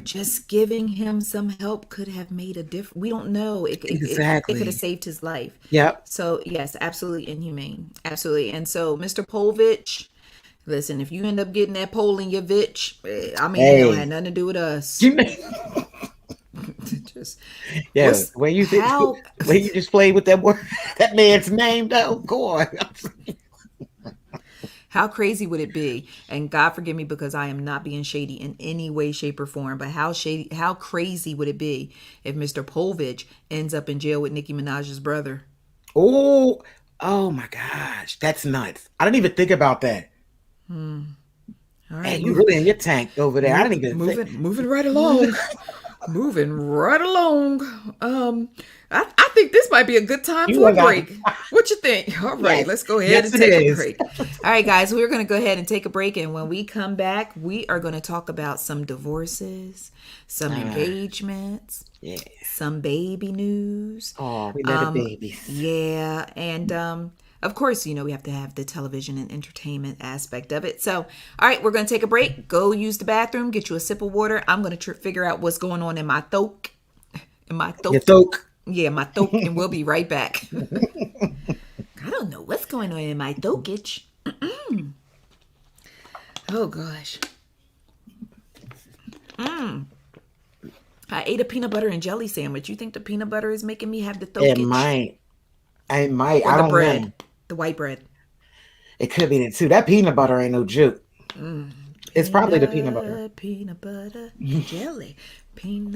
just giving him some help could have made a difference. We don't know. It could have saved his life. Yep. So yes, absolutely inhumane. Absolutely. And so, Mr. Polvich, listen, if you end up getting that pole in your vitch, it don't have nothing to do with us. Just when you just played with that word, that man's name, though, go on. How crazy would it be? And God forgive me, because I am not being shady in any way, shape, or form. But how crazy would it be if Mr. Polvich ends up in jail with Nicki Minaj's brother? Oh my gosh, that's nuts! I didn't even think about that. All right, hey, you really in your tank over there. I didn't even moving right along. Moving right along. I think this might be a good time for a break. What you think? All right, let's go ahead and take a break. All right, guys, we're going to go ahead and take a break. And when we come back, we are going to talk about some divorces, some engagements, some baby news. Oh, we love the babies. Yeah. And of course, we have to have the television and entertainment aspect of it. So, all right, we're going to take a break. Go use the bathroom. Get you a sip of water. I'm going to figure out what's going on in my throat. Your throat. Yeah, my throat. And we'll be right back. I don't know what's going on in my throat. Oh, gosh. I ate a peanut butter and jelly sandwich. You think the peanut butter is making me have the throat? It might. I might. I don't know. The white bread. It could be that too. That peanut butter ain't no joke. It's probably the peanut butter. Peanut butter, jelly. Peanut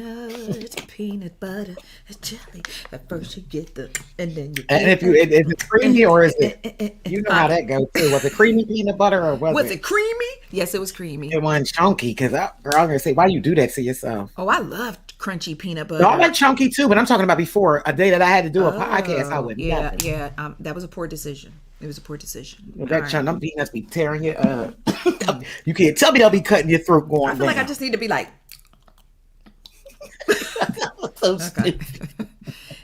butter, jelly. At first you get and then you. And if it's creamy, or is it? You know how that goes too. Was it creamy peanut butter, or was it creamy? Yes, it was creamy. It wasn't chunky, because I'm gonna say, why you do that to yourself? Oh, I love crunchy peanut butter. No, I like chunky too, but I'm talking about before a day that I had to do a podcast. I wouldn't. Yeah. That was a poor decision. It was a poor decision. Well, that chunk, them peanuts be tearing you up. You can't tell me they'll be cutting your throat going. I feel like I just need to be like. So stupid.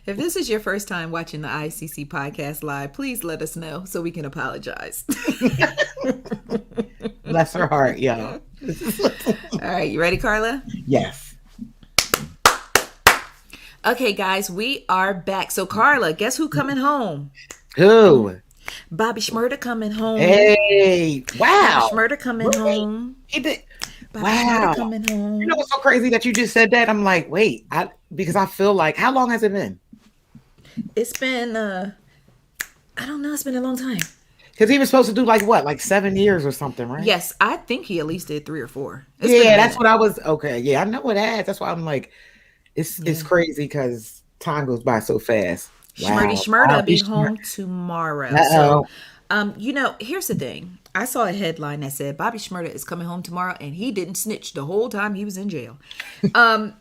If this is your first time watching the ICC Podcast live, please let us know so we can apologize. Bless her heart, y'all. All right, you ready, Karla? Yes. Okay, guys, we are back. So, Karla, guess who coming home? Who? Bobby Shmurda coming home. Hey, wow. Bobby Shmurda coming home. He did. Bobby Shmurda coming home. You know what's so crazy that you just said that? I'm like, wait, because I feel like, how long has it been? It's been, I don't know. It's been a long time. Because he was supposed to do like 7 years or something, right? Yes, I think he at least did 3 or 4. That's what I was. Okay, yeah, I know it has. That's why I'm like, it's crazy because time goes by so fast. Wow. Shmurda be home tomorrow. Uh-oh. So, here's the thing. I saw a headline that said Bobby Shmurda is coming home tomorrow, and he didn't snitch the whole time he was in jail.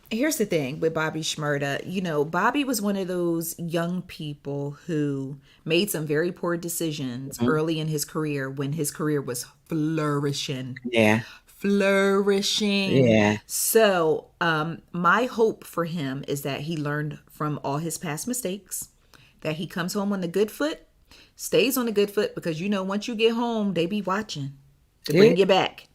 Here's the thing with Bobby Shmurda. Bobby was one of those young people who made some very poor decisions early in his career when his career was flourishing. Yeah. flourishing. Yeah. So my hope for him is that he learned from all his past mistakes, that he comes home on the good foot, stays on the good foot, because once you get home, they be watching to bring you back.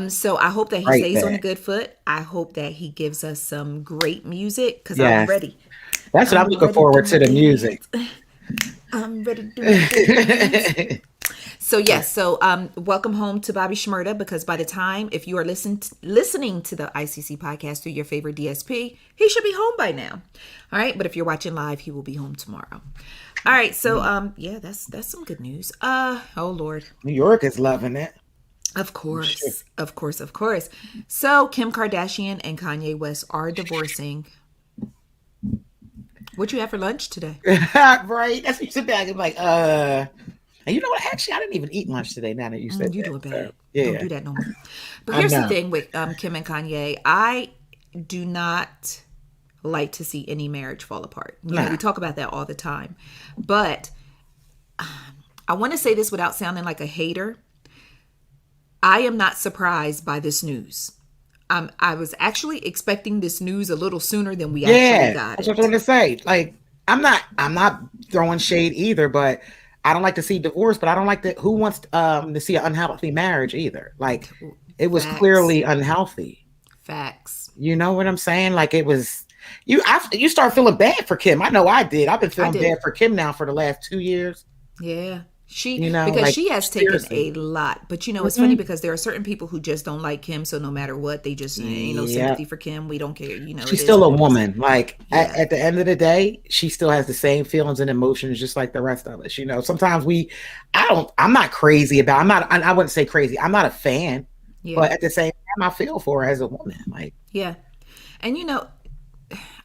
So I hope that he stays on a good foot. I hope that he gives us some great music, because I'm ready. That's what I'm looking forward to, the music. I'm ready to do it. So yes, welcome home to Bobby Shmurda, because by the time, if you are listening to the ICC podcast through your favorite DSP, he should be home by now. All right, but if you're watching live, he will be home tomorrow. All right, so that's some good news. Oh Lord, New York is loving it. Of course. So Kim Kardashian and Kanye West are divorcing. What you have for lunch today? Right, that's what you sit back and like, and you know what? Actually, I didn't even eat lunch today. Now that you said you that. doing bad. So, yeah. Don't do that no more. But here's the thing with Kim and Kanye. I do not like to see any marriage fall apart. We talk about that all the time. But I want to say this without sounding like a hater. I am not surprised by this news. I was actually expecting this news a little sooner than we actually got it. That's what I was going to say. Like, I'm not throwing shade either, but I don't like to see divorce, but I don't like who wants to see an unhealthy marriage either. Like, it was clearly unhealthy. Facts. You know what I'm saying? Like, it was, you start feeling bad for Kim. I know I did. I've been feeling bad for Kim now for the last 2 years. Yeah. Because she has taken a lot. But it's funny because there are certain people who just don't like Kim, so no matter what, they just ain't no sympathy for Kim. We don't care. She's still a woman. Like at the end of the day, she still has the same feelings and emotions just like the rest of us. Sometimes I'm not crazy about. I wouldn't say crazy. I'm not a fan, but at the same time, I feel for her as a woman. Like, yeah, and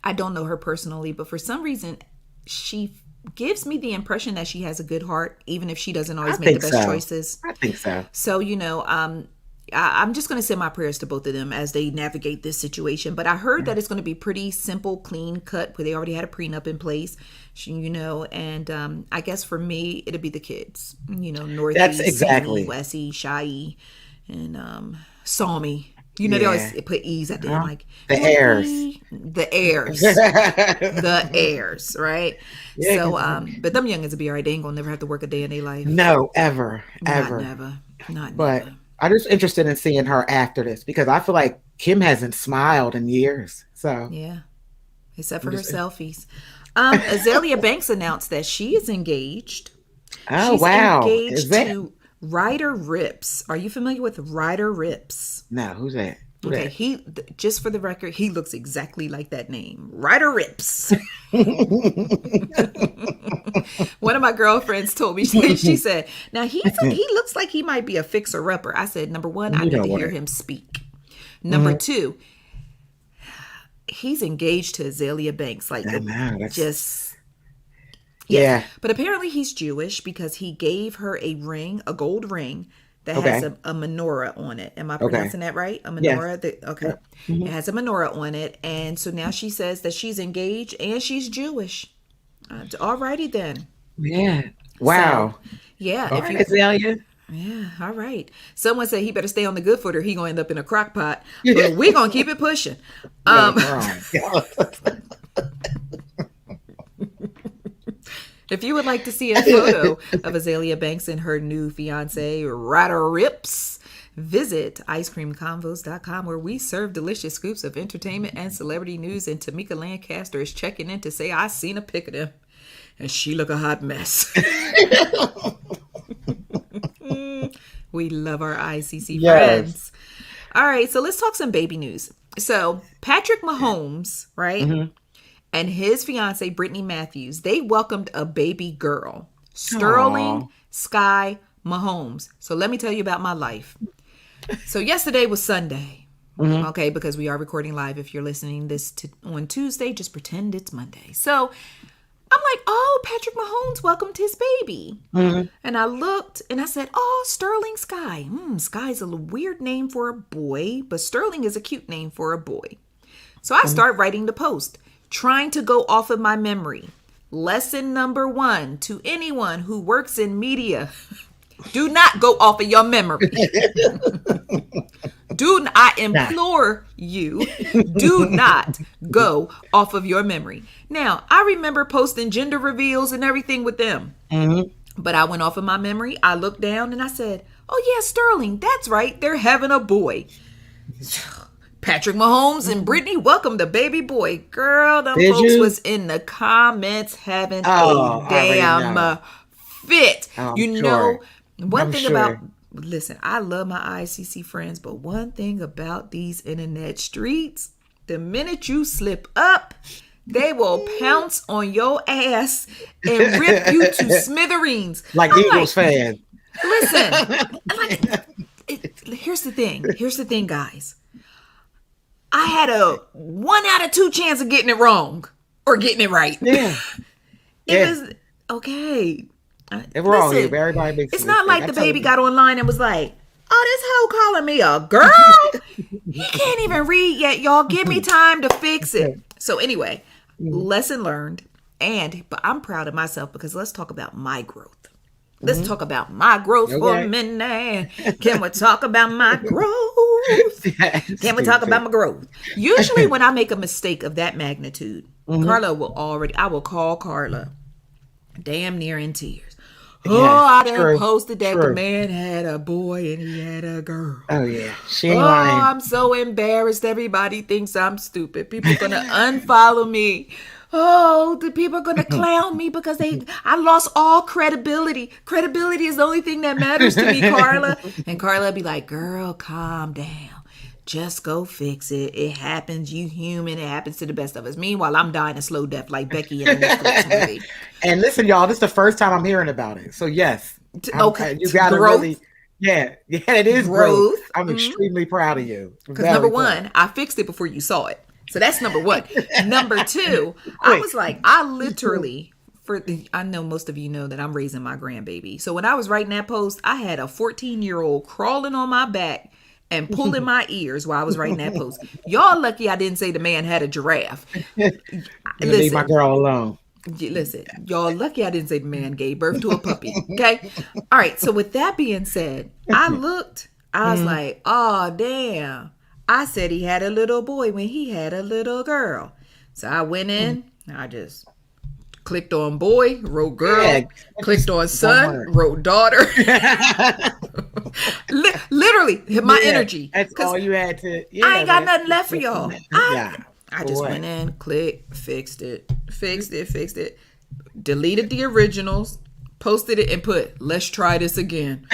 I don't know her personally, but for some reason, she gives me the impression that she has a good heart, even if she doesn't always make the best choices. I think so. So, I'm just going to send my prayers to both of them as they navigate this situation. But I heard that it's going to be pretty simple, clean cut, where they already had a prenup in place, and I guess for me, it'll be the kids, Northeast, that's exactly. Westie, Skye, and Salmi. They always put E's at the end, like the heirs, the heirs, right? Yeah, so, but them youngins will be all right. They ain't gonna never have to work a day in their life. No, ever. Not but never. I'm just interested in seeing her after this, because I feel like Kim hasn't smiled in years. So yeah, except for her selfies. Azealia Banks announced that she is engaged. Oh, She's wow! Engaged to Ryder Rips. Are you familiar with Ryder Rips? No, who's that? Okay, he, just for the record, he looks exactly like that name, Ryder Rips. One of my girlfriends told me, she said, now he looks like he might be a fixer-upper. I said, number one, I need to hear him speak. Number two, he's engaged to Azealia Banks. Like, yeah. But apparently he's Jewish, because he gave her a ring, a gold ring, that has a menorah on it. Am I pronouncing that right? A menorah? Yes. It has a menorah on it. And so now she says that she's engaged and she's Jewish. Alrighty then. Yeah. Wow. So, yeah. All right, Azealia. Yeah. All right. Someone said he better stay on the good foot or he gonna end up in a crock pot. But we're gonna keep it pushing. If you would like to see a photo of Azealia Banks and her new fiance, Ryder Rips, visit icecreamconvos.com, where we serve delicious scoops of entertainment and celebrity news. And Tamika Lancaster is checking in to say, I seen a pic of them, and she look a hot mess. We love our ICC friends. All right, so let's talk some baby news. So Patrick Mahomes, right? Mm-hmm. And his fiance, Brittany Matthews, they welcomed a baby girl, Sterling Skye Mahomes. So let me tell you about my life. So yesterday was Sunday, okay, because we are recording live. If you're listening this on Tuesday, just pretend it's Monday. So I'm like, oh, Patrick Mahomes welcomed his baby. Mm-hmm. And I looked and I said, oh, Sterling Skye. Skye's a weird name for a boy, but Sterling is a cute name for a boy. So I start writing the post, trying to go off of my memory. Lesson number 1 to anyone who works in media: do not go off of your memory. I implore you, do not go off of your memory. Now, I remember posting gender reveals and everything with them. Mm-hmm. But I went off of my memory. I looked down and I said, oh yeah, Sterling, that's right. They're having a boy. Patrick Mahomes and Brittany welcome the baby boy. Girl, them folks was in the comments having a damn fit. Listen, I love my ICC friends, but one thing about these internet streets, the minute you slip up, they will pounce on your ass and rip you to smithereens. Like Eagles fan. Listen, here's the thing, guys. I had a 1 out of 2 chance of getting it wrong or getting it right. Yeah. It was okay. If we're wrong, everybody makes it's not like the baby got online and was like, oh, this hoe calling me a girl? He can't even read yet, y'all. Give me time to fix it. So anyway, lesson learned. But I'm proud of myself because let's talk about my growth. Let's talk about my growth for a minute. Can we talk about my growth? Can we talk about my growth? Usually when I make a mistake of that magnitude, I will call Karla damn near in tears. I done posted that the man had a boy and he had a girl. Oh yeah, she ain't lying. I'm so embarrassed. Everybody thinks I'm stupid. People are gonna unfollow me. Oh, the people are gonna clown me because I lost all credibility. Credibility is the only thing that matters to me, Karla. And Karla be like, girl, calm down. Just go fix it. It happens. You human. It happens to the best of us. Meanwhile, I'm dying a slow death like Becky in a Netflix movie. And listen, y'all, this is the first time I'm hearing about it. So yes. Okay. You got to really, it is growth. I'm extremely proud of you. Because number one, I fixed it before you saw it. So that's number one. Number two, I was like, I know most of you know that I'm raising my grandbaby. So when I was writing that post, I had a 14-year-old crawling on my back and pulling my ears while I was writing that post. Y'all lucky I didn't say the man had a giraffe. Leave my girl alone. Listen, y'all lucky I didn't say the man gave birth to a puppy. Okay? All right. So with that being said, I was like, oh, damn. I said he had a little boy when he had a little girl. So I went in, I just clicked on boy, wrote girl, clicked on son, wrote daughter. Literally, my energy. That's all you had to. I ain't got nothing left for y'all. I just went in, clicked, fixed it, deleted the originals, posted it, and put, let's try this again.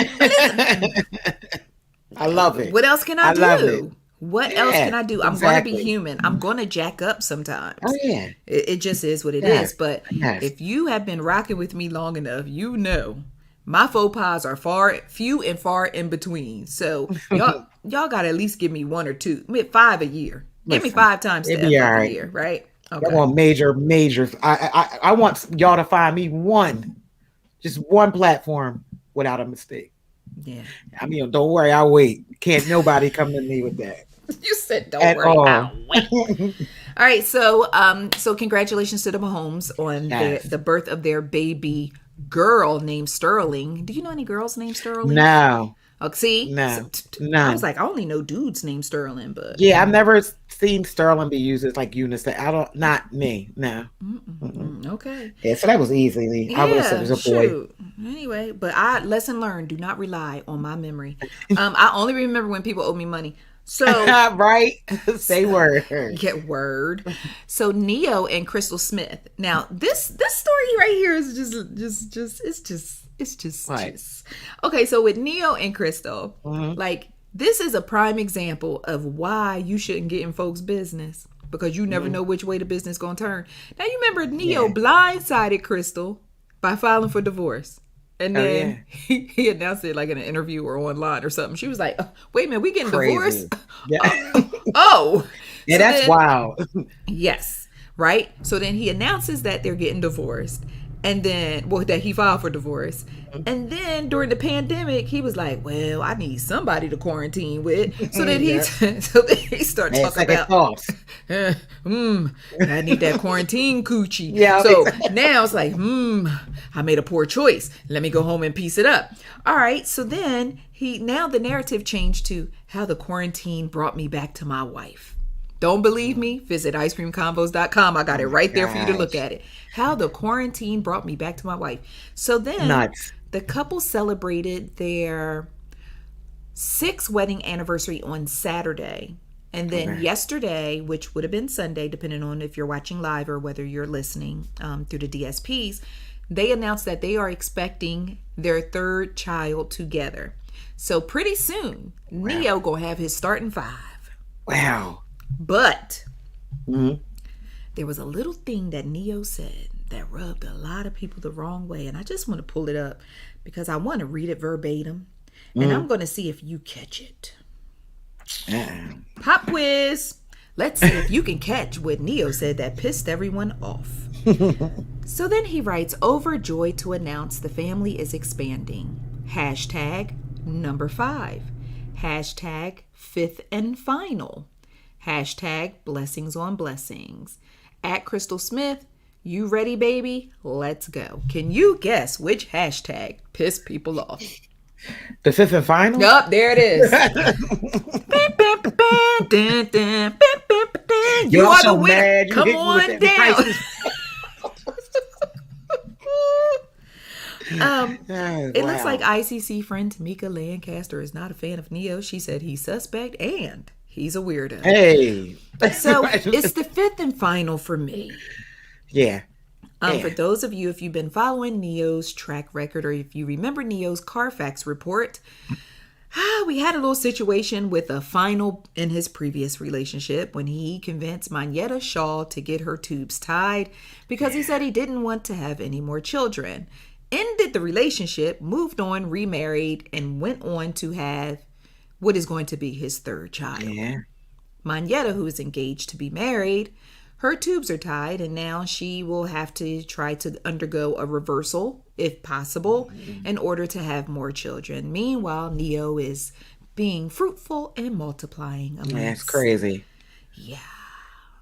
I love it. What else can I do? What else can I do? I'm going to be human. I'm going to jack up sometimes. Oh, yeah. It just is what it is. But if you have been rocking with me long enough, you know my faux pas are few and far in between. So y'all got to at least give me 1 or 2, 5 a year. Give me 5 times a year, right? Okay. I want major. I want y'all to find me just one platform without a mistake. Yeah. I mean, don't worry, I'll wait. Can't nobody come to me with that. You said don't worry, I'll wait. All right, so congratulations to the Mahomes on the birth of their baby girl named Sterling. Do you know any girls named Sterling? No. Oh, see? No. I was like, I only know dudes named Sterling, but yeah, I've never seen Sterling be used as like unisex. Not me. No. Okay. Yeah, so that was easy. I would have said it was a boy. Anyway, but lesson learned: do not rely on my memory. I only remember when people owe me money. So right, say word. Get word. So Neo and Crystal Smith. Now this story right here is just okay. So with Neo and Crystal, like this is a prime example of why you shouldn't get in folks' business because you never know which way the business gonna turn. Now you remember Neo blindsided Crystal by filing for divorce. And then he announced it like in an interview or online or something. She was like, wait a minute, we getting divorced? Yeah. Oh. Yeah, so that's wild. Yes. Right? So then he announces that they're getting divorced. And then, that he filed for divorce. And then during the pandemic, he was like, well, I need somebody to quarantine with. So then he started talking about I need that quarantine coochie. Yeah. So now it's like, I made a poor choice. Let me go home and piece it up. All right. So then now the narrative changed to how the quarantine brought me back to my wife. Don't believe me? Visit icecreamconvos.com. I got it right there for you to look at it. How the quarantine brought me back to my wife. So then the couple celebrated their 6th wedding anniversary on Saturday. And then yesterday, which would have been Sunday, depending on if you're watching live or whether you're listening through the DSPs, they announced that they are expecting their 3rd child together. So pretty soon, Neo gonna have his starting 5. Wow. But there was a little thing that Neo said that rubbed a lot of people the wrong way. And I just want to pull it up because I want to read it verbatim. And I'm going to see if you catch it. Pop quiz. Let's see if you can catch what Neo said that pissed everyone off. So then he writes, overjoyed to announce the family is expanding. Hashtag number 5. Hashtag 5th and final. Hashtag blessings on blessings. At Crystal Smith, you ready, baby? Let's go. Can you guess which hashtag pissed people off? The 5th and final? Yup, there it is. You are the winner. Come on down. It looks like ICC friend Tamika Lancaster is not a fan of Neo. She said he's suspect and he's a weirdo. Hey. So it's the 5th and final for me. Yeah. For those of you, if you've been following Neo's track record, or if you remember Neo's Carfax report, we had a little situation with a final in his previous relationship when he convinced Monyetta Shaw to get her tubes tied because he said he didn't want to have any more children. Ended the relationship, moved on, remarried, and went on to have what is going to be his 3rd child. Yeah. Monyetta, who is engaged to be married, her tubes are tied, and now she will have to try to undergo a reversal, if possible, in order to have more children. Meanwhile, Neo is being fruitful and multiplying. That's crazy. Yeah.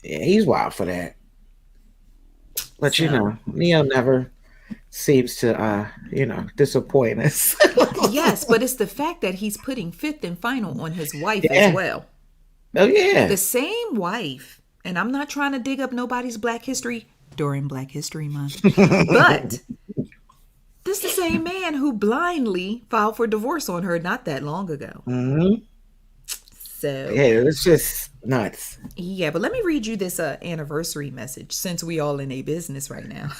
Yeah, he's wild for that. But, Neo never seems to, disappoint us. Yes, but it's the fact that he's putting 5th and final on his wife as well. Oh, yeah. The same wife. And I'm not trying to dig up nobody's Black history during Black History Month. But this is the same man who blindly filed for divorce on her not that long ago. So yeah, it's just nuts. Yeah, but let me read you this anniversary message since we all in a business right now.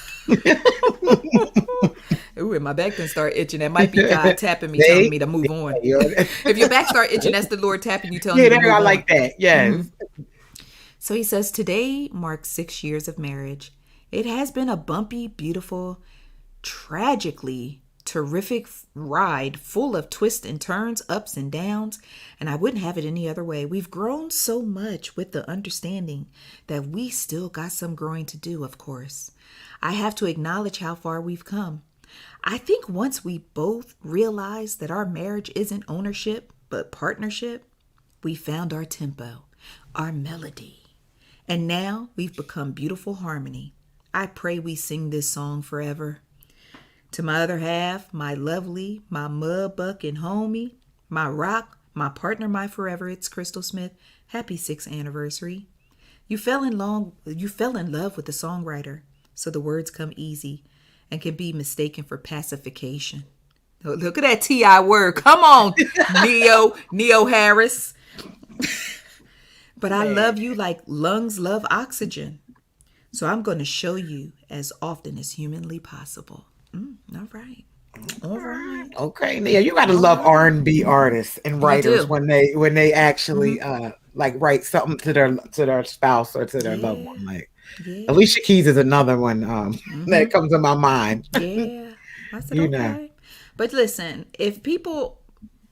Ooh, and my back didn't start itching. That might be God tapping me, telling me to move on. If your back start itching, that's the Lord tapping you, telling you to move on. Yeah, I like that. Yeah. So he says, today marks 6 years of marriage. It has been a bumpy, beautiful, tragically terrific ride full of twists and turns, ups and downs, and I wouldn't have it any other way. We've grown so much with the understanding that we still got some growing to do, of course. I have to acknowledge how far we've come. I think once we both realized that our marriage isn't ownership, but partnership, we found our tempo, our melody. And now we've become beautiful harmony. I pray we sing this song forever. To my other half, my lovely, my mud bucking homie, my rock, my partner, my forever, it's Crystal Smith. Happy 6th anniversary. You fell in love with the songwriter, so the words come easy and can be mistaken for pacification. Oh, look at that T.I. word. Come on, Neo Harris. But I love you like lungs love oxygen. So I'm going to show you as often as humanly possible. All right. Okay. Yeah, you got to love R&B artists and writers when they actually write something to their spouse or to their loved one. Like Alicia Keys is another one that comes to my mind. Yeah. I said, okay. But listen, if people,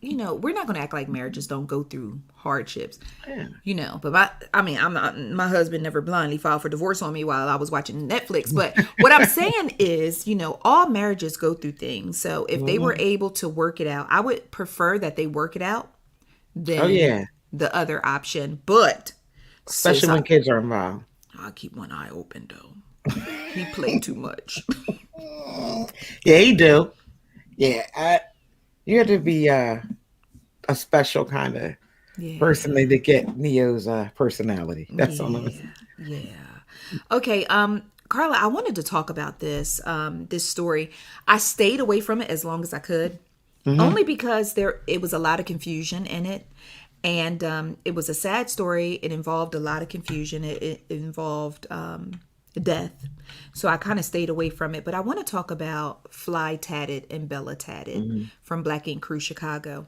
we're not going to act like marriages don't go through hardships, but my husband never blindly filed for divorce on me while I was watching Netflix. But what I'm saying is, all marriages go through things. So if they were able to work it out, I would prefer that they work it out than the other option. But Especially when kids are involved. I keep one eye open though. He played too much. Yeah, he do. Yeah, you have to be a special kind of person to get Neo's personality. That's all I'm saying. Yeah. Okay. Karla, I wanted to talk about this story. I stayed away from it as long as I could, only because it was a lot of confusion in it, and it was a sad story. It involved a lot of confusion. It involved death, so I kind of stayed away from it. But I want to talk about Fly Tatted and Bella Tatted from Black Ink Crew Chicago.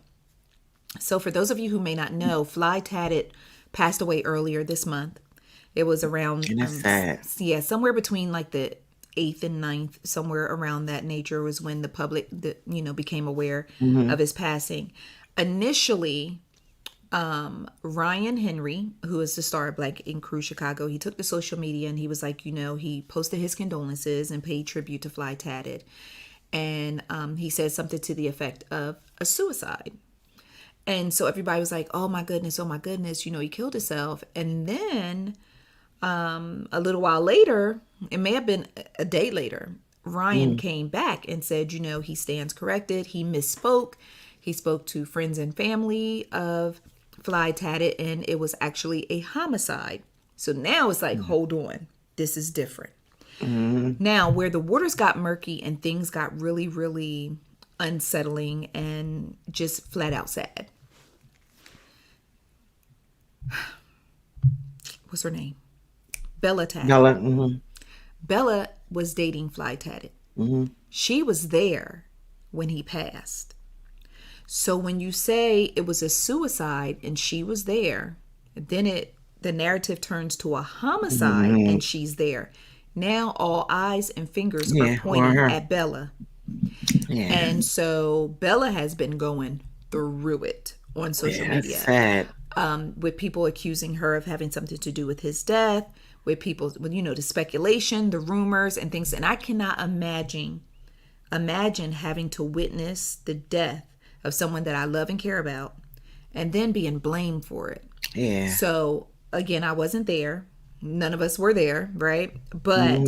So for those of you who may not know, Fly Tatted passed away earlier this month. It was around, somewhere between like the 8th and 9th, somewhere around that nature was when the public, became aware of his passing. Initially, Ryan Henry, who is the star of Black Ink Crew Chicago, he took to social media and he was like, he posted his condolences and paid tribute to Fly Tatted. And he said something to the effect of a suicide. And so everybody was like, oh my goodness, he killed himself. And then a little while later, it may have been a day later, Ryan came back and said, he stands corrected. He misspoke. He spoke to friends and family of Fly Tatted, and it was actually a homicide. So now it's like, hold on, this is different. Now, where the waters got murky and things got really, really unsettling and just flat out sad. What's her name? Bella Tatted. Bella was dating Fly Tatted. She was there when he passed. So when you say it was a suicide and she was there, then the narrative turns to a homicide and she's there. Now all eyes and fingers are pointing at Bella. Yeah. And so Bella has been going through it on social media. Sad. With people accusing her of having something to do with his death, with people, the speculation, the rumors and things. And I cannot imagine having to witness the death of someone that I love and care about and then being blamed for it. Yeah. So again, I wasn't there. None of us were there, right? But,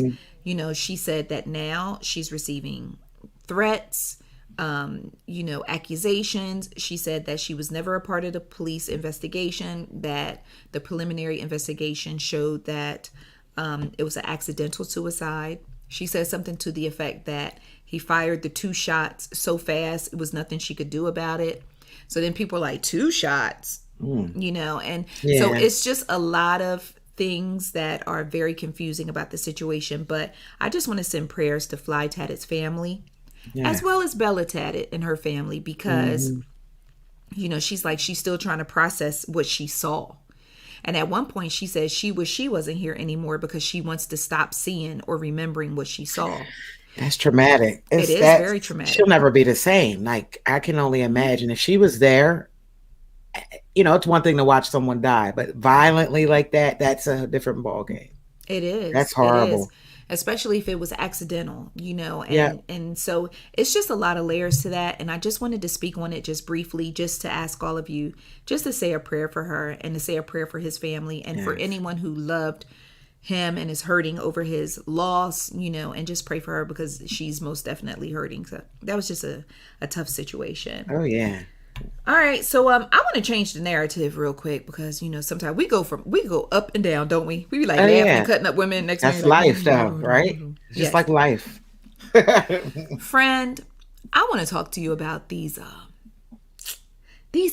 she said that now she's receiving threats, accusations. She said that she was never a part of the police investigation, that the preliminary investigation showed that it was an accidental suicide. She said something to the effect that he fired the 2 shots so fast, it was nothing she could do about it. So then people are like, 2 shots, so it's just a lot of things that are very confusing about the situation. But I just want to send prayers to Fly Tatted's family, as well as Bella Tatted and her family, because, she's still trying to process what she saw. And at one point she said she wasn't here anymore because she wants to stop seeing or remembering what she saw. That's traumatic. It is very traumatic. She'll never be the same. Like, I can only imagine if she was there, it's one thing to watch someone die, but violently like that, that's a different ballgame. It is. That's horrible. It is. Especially if it was accidental, and so it's just a lot of layers to that. And I just wanted to speak on it just briefly, just to ask all of you just to say a prayer for her and to say a prayer for his family and for anyone who loved him and is hurting over his loss, and just pray for her because she's most definitely hurting. So that was just a tough situation. Oh, yeah. All right, so I want to change the narrative real quick because sometimes we go up and down, don't we? We be like laughing and cutting up women. Next that's life, though, right? It's just like life. Friend, I want to talk to you about these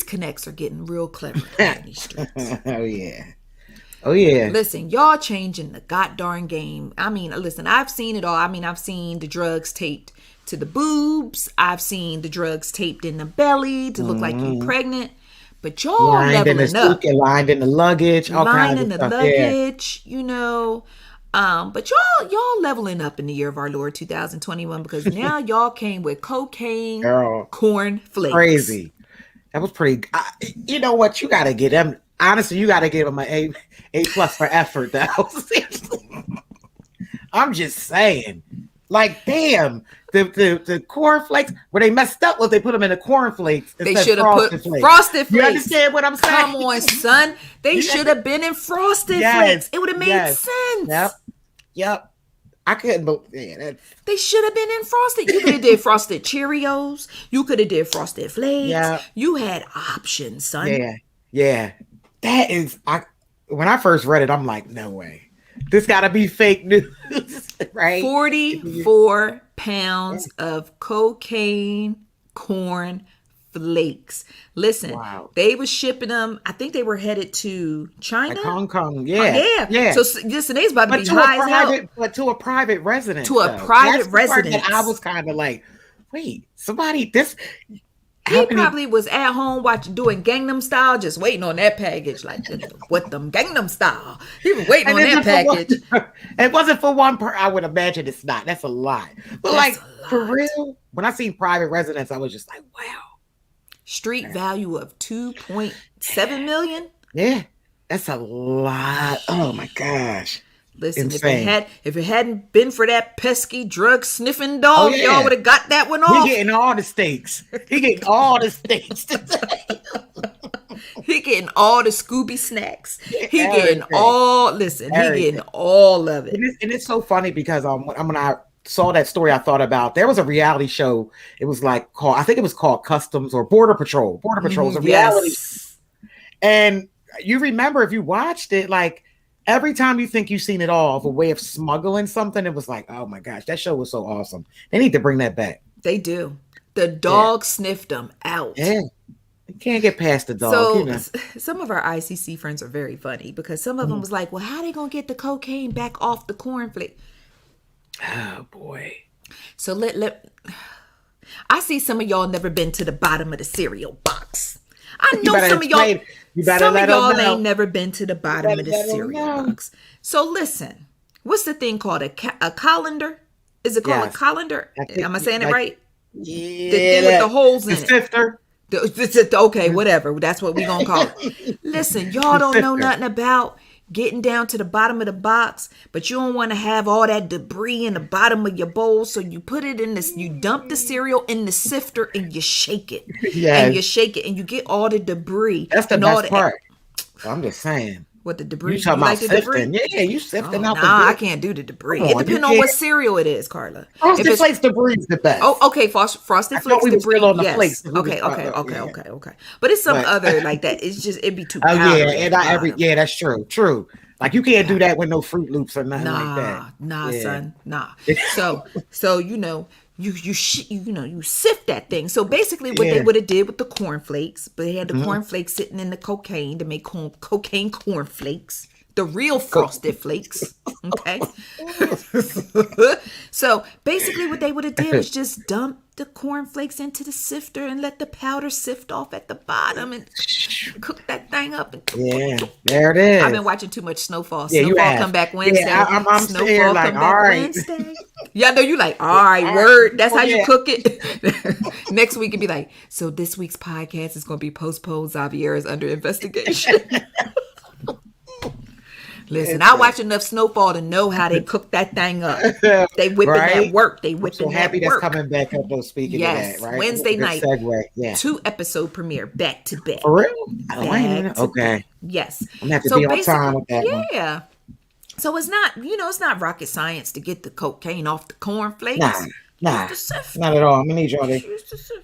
connects are getting real clever in these streets. Oh yeah. Listen, y'all changing the goddamn game. I mean, listen, I've seen it all. I mean, I've seen the drugs taped to the boobs. I've seen the drugs taped in the belly to look like you're pregnant. But y'all leveling up. Lined in the luggage. All lined kinds in of the stuff. luggage, But y'all leveling up in the year of our Lord 2021 because now y'all came with cocaine, corn flakes. Crazy. That was pretty. You know what? You got to get them. Honestly, you got to give them an A+ for effort, though. I'm just saying. Like, damn, the cornflakes, where they messed up was they put them in the cornflakes. They should have put frosted flakes. You understand what I'm saying? Come on, son. They should have been in frosted flakes. It would have made sense. Yep. I couldn't believe it. They should have been in frosted. You could have did frosted Cheerios. You could have did frosted flakes. Yeah. You had options, son. Yeah. That is, when I first read it, I'm like, no way. This got to be fake news, right? 44 pounds of cocaine corn flakes. Listen, they were shipping them. I think they were headed to China. Like Hong Kong. Yeah. So listen, they's about to be high as hell. But to a private residence. To a private residence. I was kind of like, wait, somebody, he probably was at home doing Gangnam Style, just waiting on that package. Like, what them Gangnam Style? He was waiting on that package. It wasn't for one I would imagine it's not. That's a lot. But for real, when I seen private residence, I was just like, wow. Street value of $2.7 million. Yeah, that's a lot. Oh my gosh. Listen, if it hadn't been for that pesky drug sniffing dog, y'all would have got that one off. He getting all the steaks. He getting all the steaks. He getting all the Scooby snacks. He getting all. Listen, he getting all of it. And it's so funny because when I saw that story, I thought about there was a reality show. It was I think it was called Customs or Border Patrol. Border Patrol is a reality. Yes. And you remember if you watched it, like every time you think you've seen it all of a way of smuggling something, it was like, oh my gosh, that show was so awesome. They need to bring that back. They do. The dog sniffed them out. Yeah. You can't get past the dog. So some of our ICC friends are very funny because some of them was like, well, how they going to get the cocaine back off the cornflake? Oh boy. So I see some of y'all never been to the bottom of the cereal box. I know some of y'all ain't never been to the bottom of the cereal box. So listen, what's the thing called? A colander? Is it called a colander? Am I saying it right? Yeah. The thing with the holes in it. Sifter. Okay, whatever. That's what we gonna call it. Listen, y'all don't know nothing about getting down to the bottom of the box, but you don't want to have all that debris in the bottom of your bowl, so you put it in this. You dump the cereal in the sifter and you shake it. Yes. And you shake it and you get all the debris. That's the best part. I'm just saying. What, the debris? You talking about sifting? Yeah, you sifting out the debris. I can't do the debris. It depends on what cereal it is, Karla. Frosted Flakes debris is the best. Oh, okay. Frosted Flakes debris. Still on the flakes. Okay. But it's some other like that. It's just it'd be too powdery. That's true. Like you can't do that with no Fruit Loops or nothing like that. Son. So you sift that thing. So basically what they would have did with the cornflakes, but they had the cornflakes sitting in the cocaine to make cocaine cornflakes, the real frosted flakes. Okay. So basically what they would have did was just dump the cornflakes into the sifter and let the powder sift off at the bottom and cook that thing up. There it is. I've been watching too much Snowfall. Snowfall come back Wednesday. Yeah, I'm Snowfall like, come back Wednesday. Yeah, I know you like, all right, word. That's how you cook it. Next week it'd be like, so this week's podcast is going to be postponed. Xaviera is under investigation. Listen, I watch enough Snowfall to know how they cook that thing up. They whipping that work. They whipping that work. That's coming back up. Speaking of that, right? Wednesday night, 2-episode premiere back to back. For real? Okay. Yes. I'm gonna have to be on time with that one. Yeah. So it's not rocket science to get the cocaine off the cornflakes. Nah, not at all. I'm gonna need y'all to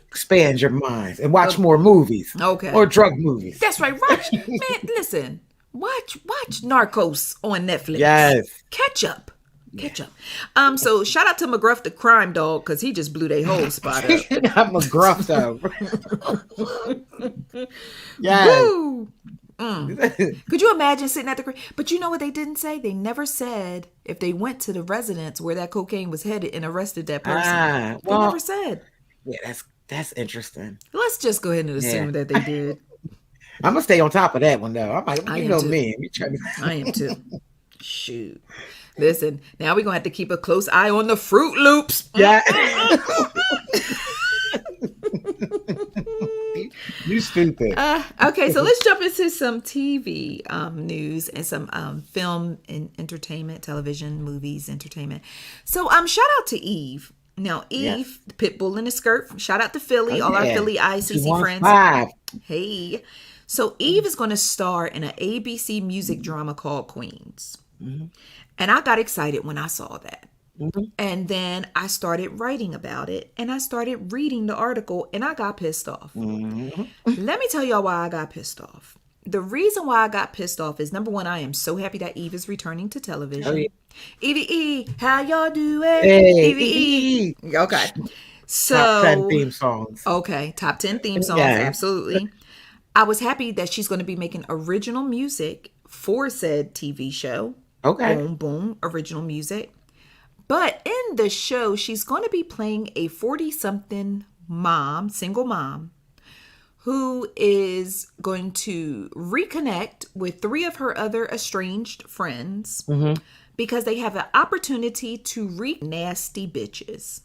expand your minds and watch more movies. Okay. Or drug movies. That's right. Man, listen. Watch Narcos on Netflix. Yes. Catch up. So shout out to McGruff the crime dog because he just blew their whole spot up. Not McGruff though. Yes. Could you imagine sitting at the but you know what they didn't say? They never said if they went to the residence where that cocaine was headed and arrested that person. They never said. Yeah, that's interesting. Let's just go ahead and assume that they did. I'm gonna stay on top of that one though. I'm like, you know me. I am too. Shoot. Listen, now we're gonna have to keep a close eye on the Fruit Loops. Yeah. You stupid. Okay, so let's jump into some TV news and some film and entertainment, television, movies, entertainment. So shout out to Eve. Now, Eve, the Pitbull in the skirt. Shout out to Philly, all our Philly ICC friends. Hey. So Eve is going to star in an ABC music drama called Queens. Mm-hmm. And I got excited when I saw that. Mm-hmm. And then I started writing about it. And I started reading the article. And I got pissed off. Mm-hmm. Let me tell y'all why I got pissed off. The reason why I got pissed off is, number one, I am so happy that Eve is returning to television. Oh, yeah. Evie, how y'all doing? Hey, Evie. Okay. So top 10 theme songs. Okay, top 10 theme songs, absolutely. I was happy that she's going to be making original music for said TV show. Okay. Boom, boom, original music. But in the show, she's going to be playing a 40-something mom, single mom, who is going to reconnect with 3 of her other estranged friends. Mm-hmm. Because they have an opportunity to read nasty bitches.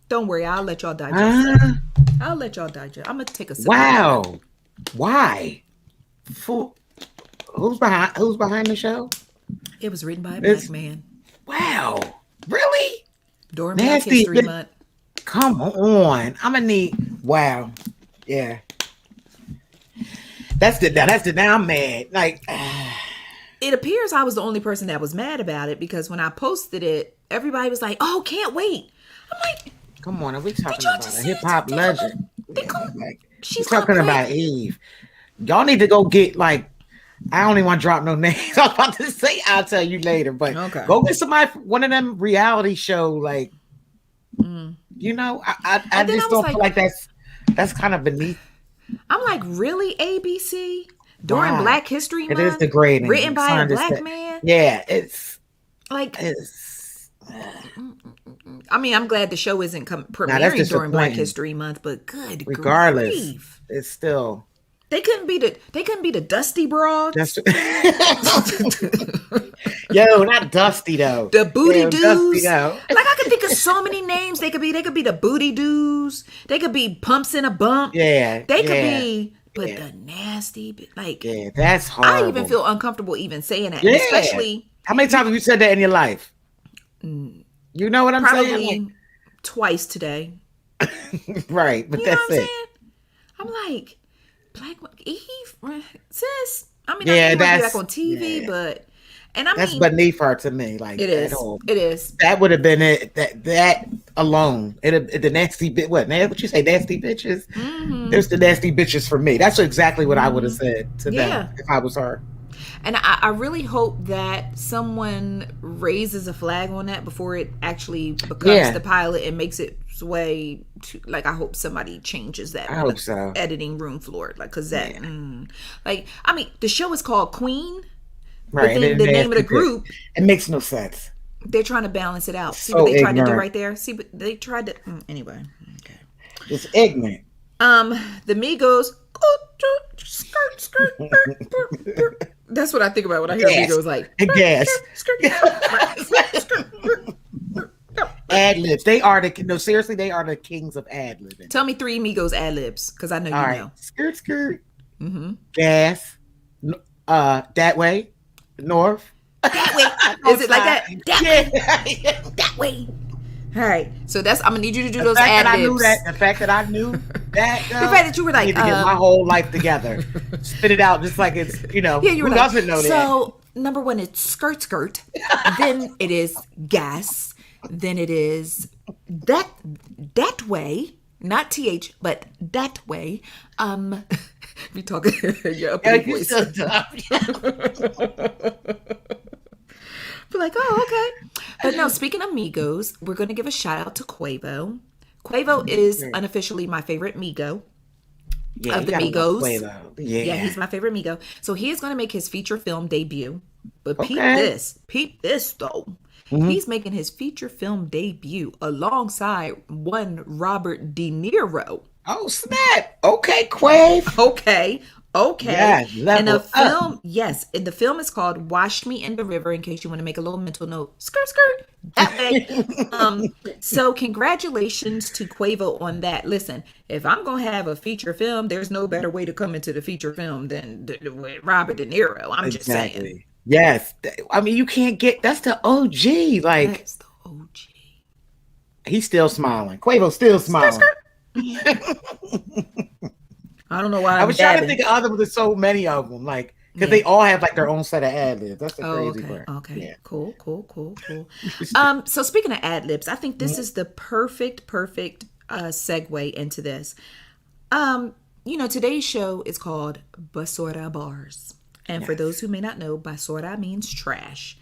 Don't worry, I'll let y'all digest that. I'll let y'all digest. I'm going to take a sip. Wow. Why? Who's behind the show? It was written by a black man. Wow. Really? During Black History Month. Come on. I'm going to need... Wow. Yeah. That's the now I'm mad. Like... It appears I was the only person that was mad about it because when I posted it, everybody was like, "Oh, can't wait." I'm like, "Come on, are we talking about a hip hop legend?" She's talking about Eve. Y'all need to go get like. I don't even want to drop no names. I was about to say I'll tell you later, but go get somebody one of them reality show like. You know, I just don't feel like that's kind of beneath. I'm like, really, ABC? During Black History Month, it is degrading. Written by a black man. Yeah, it's like. I mean, I'm glad the show isn't premiering during Black History Month, but regardless, grief. It's still. They couldn't be the Dusty Broads. Yo, not Dusty though. The Booty Doos. Like I could think of so many names. They could be the Booty Doos. They could be Pumps in a Bump. Yeah, they could be. But the nasty, like... Yeah, that's horrible. I even feel uncomfortable even saying that. Yeah. Especially... How many times have you said that in your life? You know what I'm saying? Probably twice today. Right, but that's it. I'm like, Black Eve, sis. I mean, I can't be back on TV, but... And that's beneath her to me. Like it is. It is. That would have been it. That alone. The nasty bit. What you say? Nasty bitches. Mm-hmm. There's the nasty bitches for me. That's exactly what I would have said to them if I was her. And I really hope that someone raises a flag on that before it actually becomes the pilot and makes its way to. Like I hope somebody changes that. I hope so. Editing room floor, like because that. Like I mean, the show is called Queen. Right. But then the name of the group. It makes no sense. They're trying to balance it out. See what they tried to do right there? See, but they tried to. Anyway. Okay. It's ignorant. The Migos. Skirt, skirt, skirt. That's what I think about when I hear Migos like. Gas. Ad libs. They are seriously, they are the kings of ad libbing. Tell me 3 Migos ad libs, because I know you know. Skirt, skirt. Mm-hmm. Gas. That way. North. That way. Is it like that? That way. That way. All right. So I'm gonna need you to do those ad libs. The fact that I knew that. The fact that you were like, I need to get my whole life together. Spit it out just like it's, Yeah, you were who doesn't know that? So number 1, it's skirt. Then it is gas. Then it is that way. Not TH, but that way. We talking your uppity voice. So dumb. Be like, oh, okay. But no, speaking of Migos, we're going to give a shout out to Quavo. Quavo is unofficially my favorite Migo of the Migos. Yeah, he's my favorite Migo. So he is going to make his feature film debut. But peep this though. Mm-hmm. He's making his feature film debut alongside one Robert De Niro. Oh, snap. Okay, Quave. Okay. Yeah, and the film, and the film is called Wash Me in the River, in case you want to make a little mental note. Skirt. That way. So congratulations to Quavo on that. Listen, if I'm going to have a feature film, there's no better way to come into the feature film than Robert De Niro. I'm just saying. Yes. I mean, you can't get, that's the OG. Like, that's the OG. He's still smiling. Quavo's still smiling. I don't know why. I was trying to think of other, there's so many of them, like, because they all have like their own set of ad libs. That's the crazy part. Okay. Yeah. Cool. So speaking of ad libs, I think this is the perfect segue into this. Today's show is called Basura Bars. And for those who may not know, Basura means trash.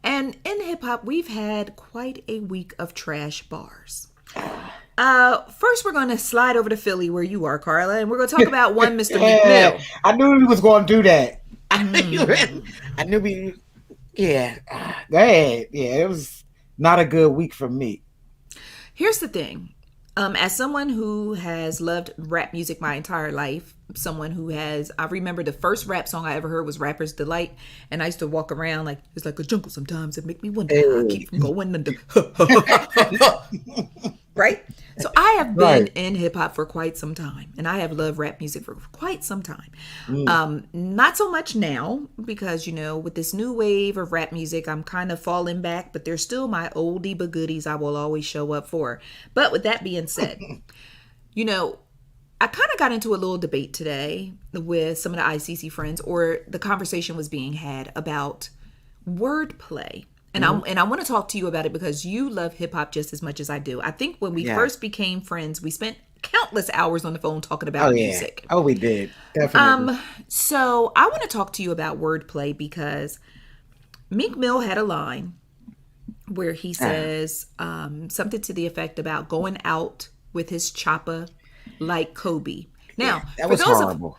And in hip hop, we've had quite a week of trash bars. First, we're going to slide over to Philly, where you are, Karla, and we're going to talk about one Mr. Meek Mill. I knew he was going to do that. I knew we. Yeah, go ahead. Yeah, it was not a good week for me. Here's the thing. As someone who has loved rap music my entire life, I remember the first rap song I ever heard was Rapper's Delight, and I used to walk around like, it's like a jungle sometimes, it make me wonder how I keep from going under. Right? So I have been in hip hop for quite some time, and I have loved rap music for quite some time. Not so much now, because, with this new wave of rap music, I'm kind of falling back, but there's still my oldie but goodies I will always show up for. But with that being said, I kind of got into a little debate today with some of the ICC friends, or the conversation was being had about wordplay. And I want to talk to you about it because you love hip hop just as much as I do. I think when we first became friends, we spent countless hours on the phone talking about music. Oh, we did. Definitely. So I want to talk to you about wordplay because Meek Mill had a line where he says something to the effect about going out with his chopper like Kobe. Now, that was horrible.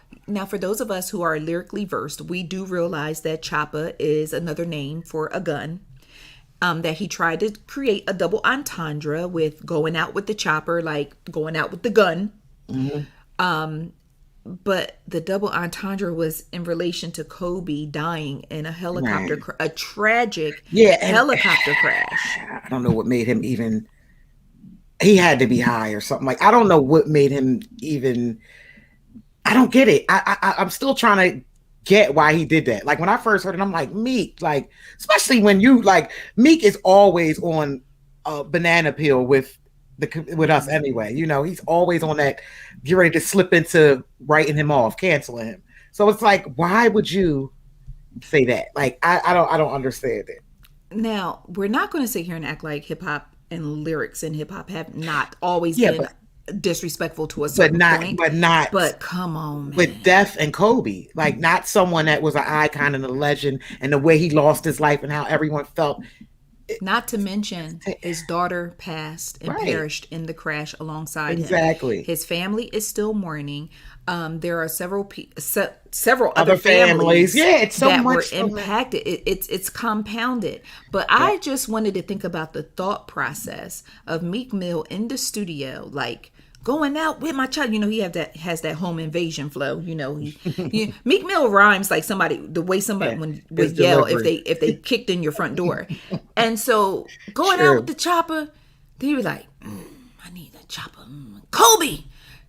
For those of us who are lyrically versed, we do realize that chopper is another name for a gun. That he tried to create a double entendre with going out with the chopper, like going out with the gun. But the double entendre was in relation to Kobe dying in a helicopter, a tragic helicopter crash. I don't know what made him even. He had to be high or something. Like, I don't know what made him even. I don't get it. I'm still trying to get why he did that. Like, when I first heard it, I'm like, Meek, like, especially when you like, Meek is always on a banana peel with us anyway. He's always on that, get ready to slip into writing him off, canceling him. So it's like, why would you say that? Like, I don't understand it. Now, we're not going to sit here and act like hip hop and lyrics in hip hop have not always been disrespectful to a certain point. But come on, man. With Death and Kobe, like, not someone that was an icon and a legend, and the way he lost his life and how everyone felt. Not to mention his daughter passed and perished in the crash alongside him. Exactly. His family is still mourning. There are several other families it's so that much were impacted. It's compounded. But I just wanted to think about the thought process of Meek Mill in the studio, like, going out with my child. He has that home invasion flow. Meek Mill rhymes like the way somebody would yell if they kicked in your front door. And so going out with the chopper, he was like, I need a chopper. Kobe.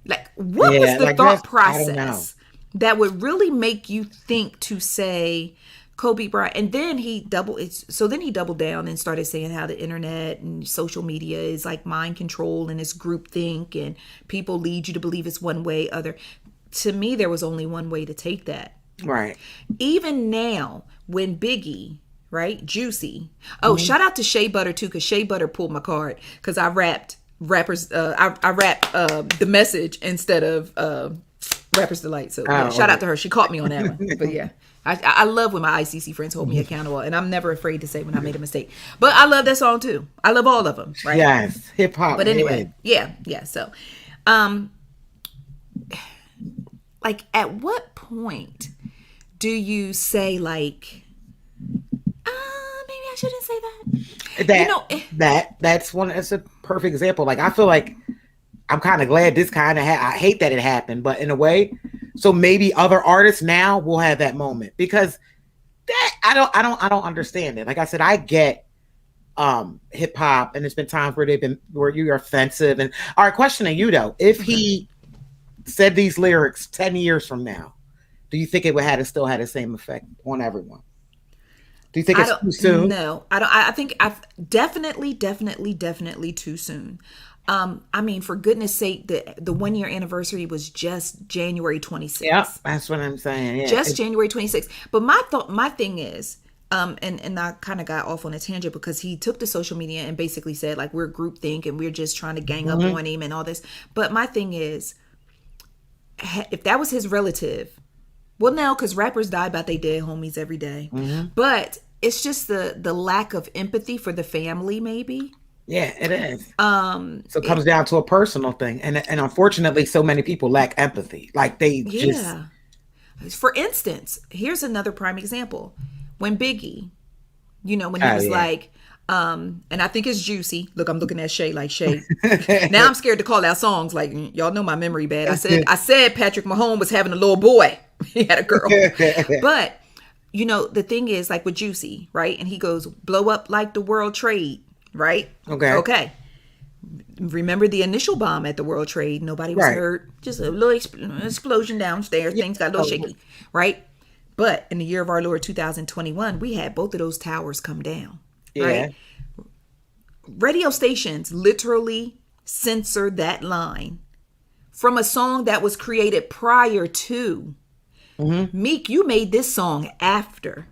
Like, what was the thought process that would really make you think to say Kobe Bryant? And then he doubled down and started saying how the internet and social media is like mind control and it's groupthink and people lead you to believe it's one way, other. To me, there was only one way to take that. Right. Even now, when Biggie, right, Juicy. Oh, shout out to Shea Butter too, because Shea Butter pulled my card because I rapped the message instead of Rapper's Delight. So shout out to her. She caught me on that one. But yeah, I love when my ICC friends hold me accountable, and I'm never afraid to say when I made a mistake. But I love that song too. I love all of them. Right? Yes, hip hop. But anyway, yeah. So, like, at what point do you say like, maybe I shouldn't say that? That's a perfect example. Like, I feel like I'm kind of glad this kind of I hate that it happened, but in a way, so maybe other artists now will have that moment, because that I don't understand it. Like I said, I get hip hop, and there's been times where you're offensive. And all right, question to you though: if he said these lyrics 10 years from now, do you think it would still had the same effect on everyone? Do you think it's too soon? No, I don't. I think I've definitely too soon. I mean, for goodness sake, the 1 year anniversary was just January 26th. Yeah, that's what I'm saying. Yeah. Just January 26th. But my thing is, and I kind of got off on a tangent because he took to social media and basically said like we're groupthink and we're just trying to gang up on him and all this. But my thing is, if that was his relative, well, no, because rappers die about their dead homies every day. But it's just the lack of empathy for the family, maybe. Yeah, it is. So it comes down to a personal thing, and unfortunately, so many people lack empathy. Like they just. For instance, here's another prime example. When Biggie, when he was like, and I think it's Juicy. Look, I'm looking at Shay like Shay. Now I'm scared to call out songs. Like y'all know my memory bad. I said Patrick Mahomes was having a little boy. He had a girl, but the thing is like with Juicy, right? And he goes blow up like the World Trade. Right? Okay. Remember the initial bomb at the World Trade? Nobody was hurt. Just a little explosion downstairs. Things got a little shaky. Right? But in the year of our Lord 2021, we had both of those towers come down. Yeah. Right? Radio stations literally censored that line from a song that was created prior to. Meek, you made this song after.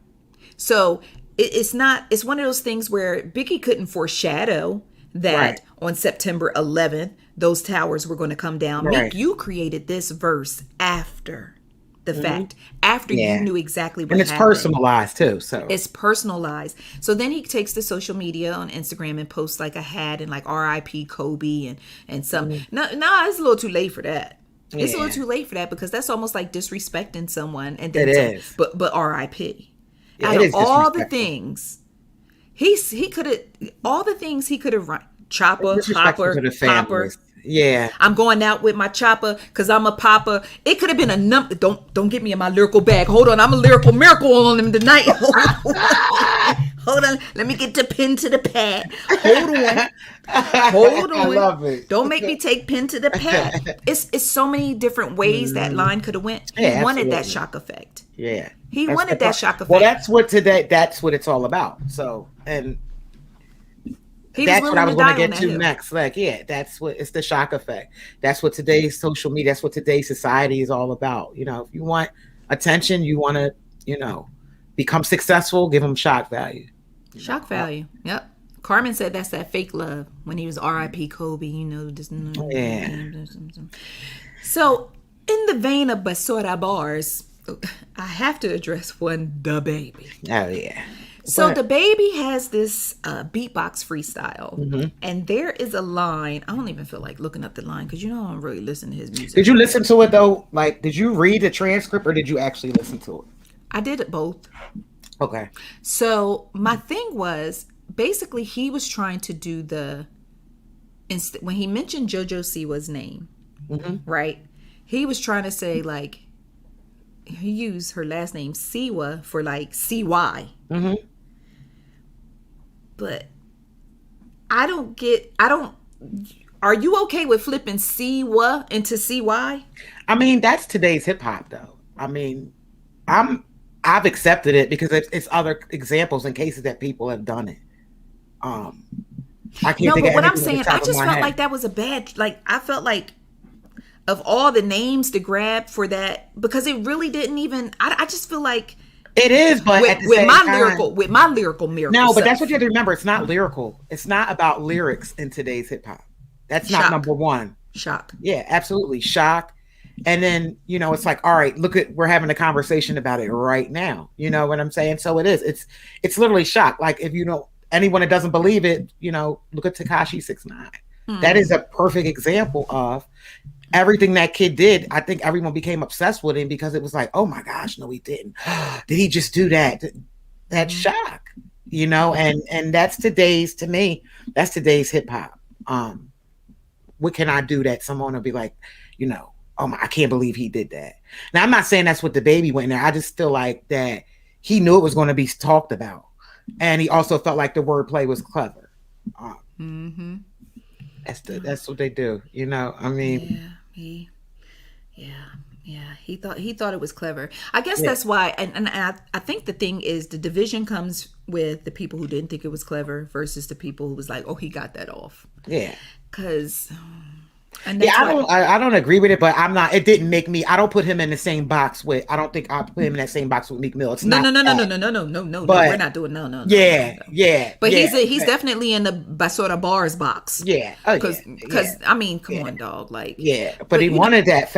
So it's one of those things where Biggie couldn't foreshadow that on September 11th, those towers were going to come down. Meek, you created this verse after the fact, after you knew exactly what happened. And it's personalized too. So it's personalized. So then he takes to social media on Instagram and posts like a hat and like RIP Kobe and some. No, it's a little too late for that. It's a little too late for that because that's almost like disrespecting someone. And then is. But RIP. Out of all the things he could have run chopper, hopper. Yeah. I'm going out with my chopper because I'm a popper. It could have been a number. Don't get me in my lyrical bag. Hold on. I'm a lyrical miracle on him tonight. Hold on. Let me get the pen to the pad. Hold on. I love it. Don't make me take pen to the pad. It's so many different ways that line could have went. He wanted that shock effect. Yeah. He wanted that shock effect. Well, that's what it's all about. So, and that's what I was going to get to next. Like, it's the shock effect. That's what today's social media, that's what today's society is all about. If you want attention, you want to, become successful, give them shock value. Shock value. Yep. Carmen said that's that fake love when he was R.I.P. Kobe, just. So, in the vein of Basura bars, I have to address the baby. Oh, yeah. So the baby has this beatbox freestyle, and there is a line. I don't even feel like looking up the line because I don't really listen to his music. Did you listen to it though? Like, did you read the transcript or did you actually listen to it? I did it both. Okay. So my thing was basically he was trying to do when he mentioned JoJo Siwa's name, right? He was trying to say like he used her last name Siwa for like CY. But are you okay with flipping Siwa into CY? I mean, that's today's hip hop though. I mean, I've accepted it because it's other examples and cases that people have done it. I can't think of what I'm anything saying, I just felt like that was a bad, like I felt like of all the names to grab for that, because it really didn't even, I just feel like it is, but with my lyrical miracle. No, but that's what you have to remember. It's not lyrical. It's not about lyrics in today's hip hop. That's not number one. Shock. Yeah, absolutely. Shock. And then, it's like, all right, we're having a conversation about it right now. You know what I'm saying? So it is. It's literally shock. Like if anyone that doesn't believe it, look at Tekashi 6ix9ine. That is a perfect example of everything that kid did. I think everyone became obsessed with him because it was like, oh my gosh, no, he didn't. Did he just do that? That shock, and that's to me, that's today's hip hop. What can I do that someone will be like, oh, I can't believe he did that. Now, I'm not saying that's what the baby went there. I just feel like that he knew it was going to be talked about. And he also felt like the wordplay was clever. That's what they do. I mean. Yeah. Yeah, he thought it was clever. I guess that's why, and I think the thing is the division comes with the people who didn't think it was clever versus the people who was like, oh, he got that off. Yeah. Because... I don't agree with it, but I'm not. It didn't make me. I don't put him in the same box with. I don't think I put him in that same box with Meek Mill. It's no. But, We're not doing no. Yeah. But he's definitely in the Basura bars box. Yeah, because I mean, come on, dog. Like, but he wanted that.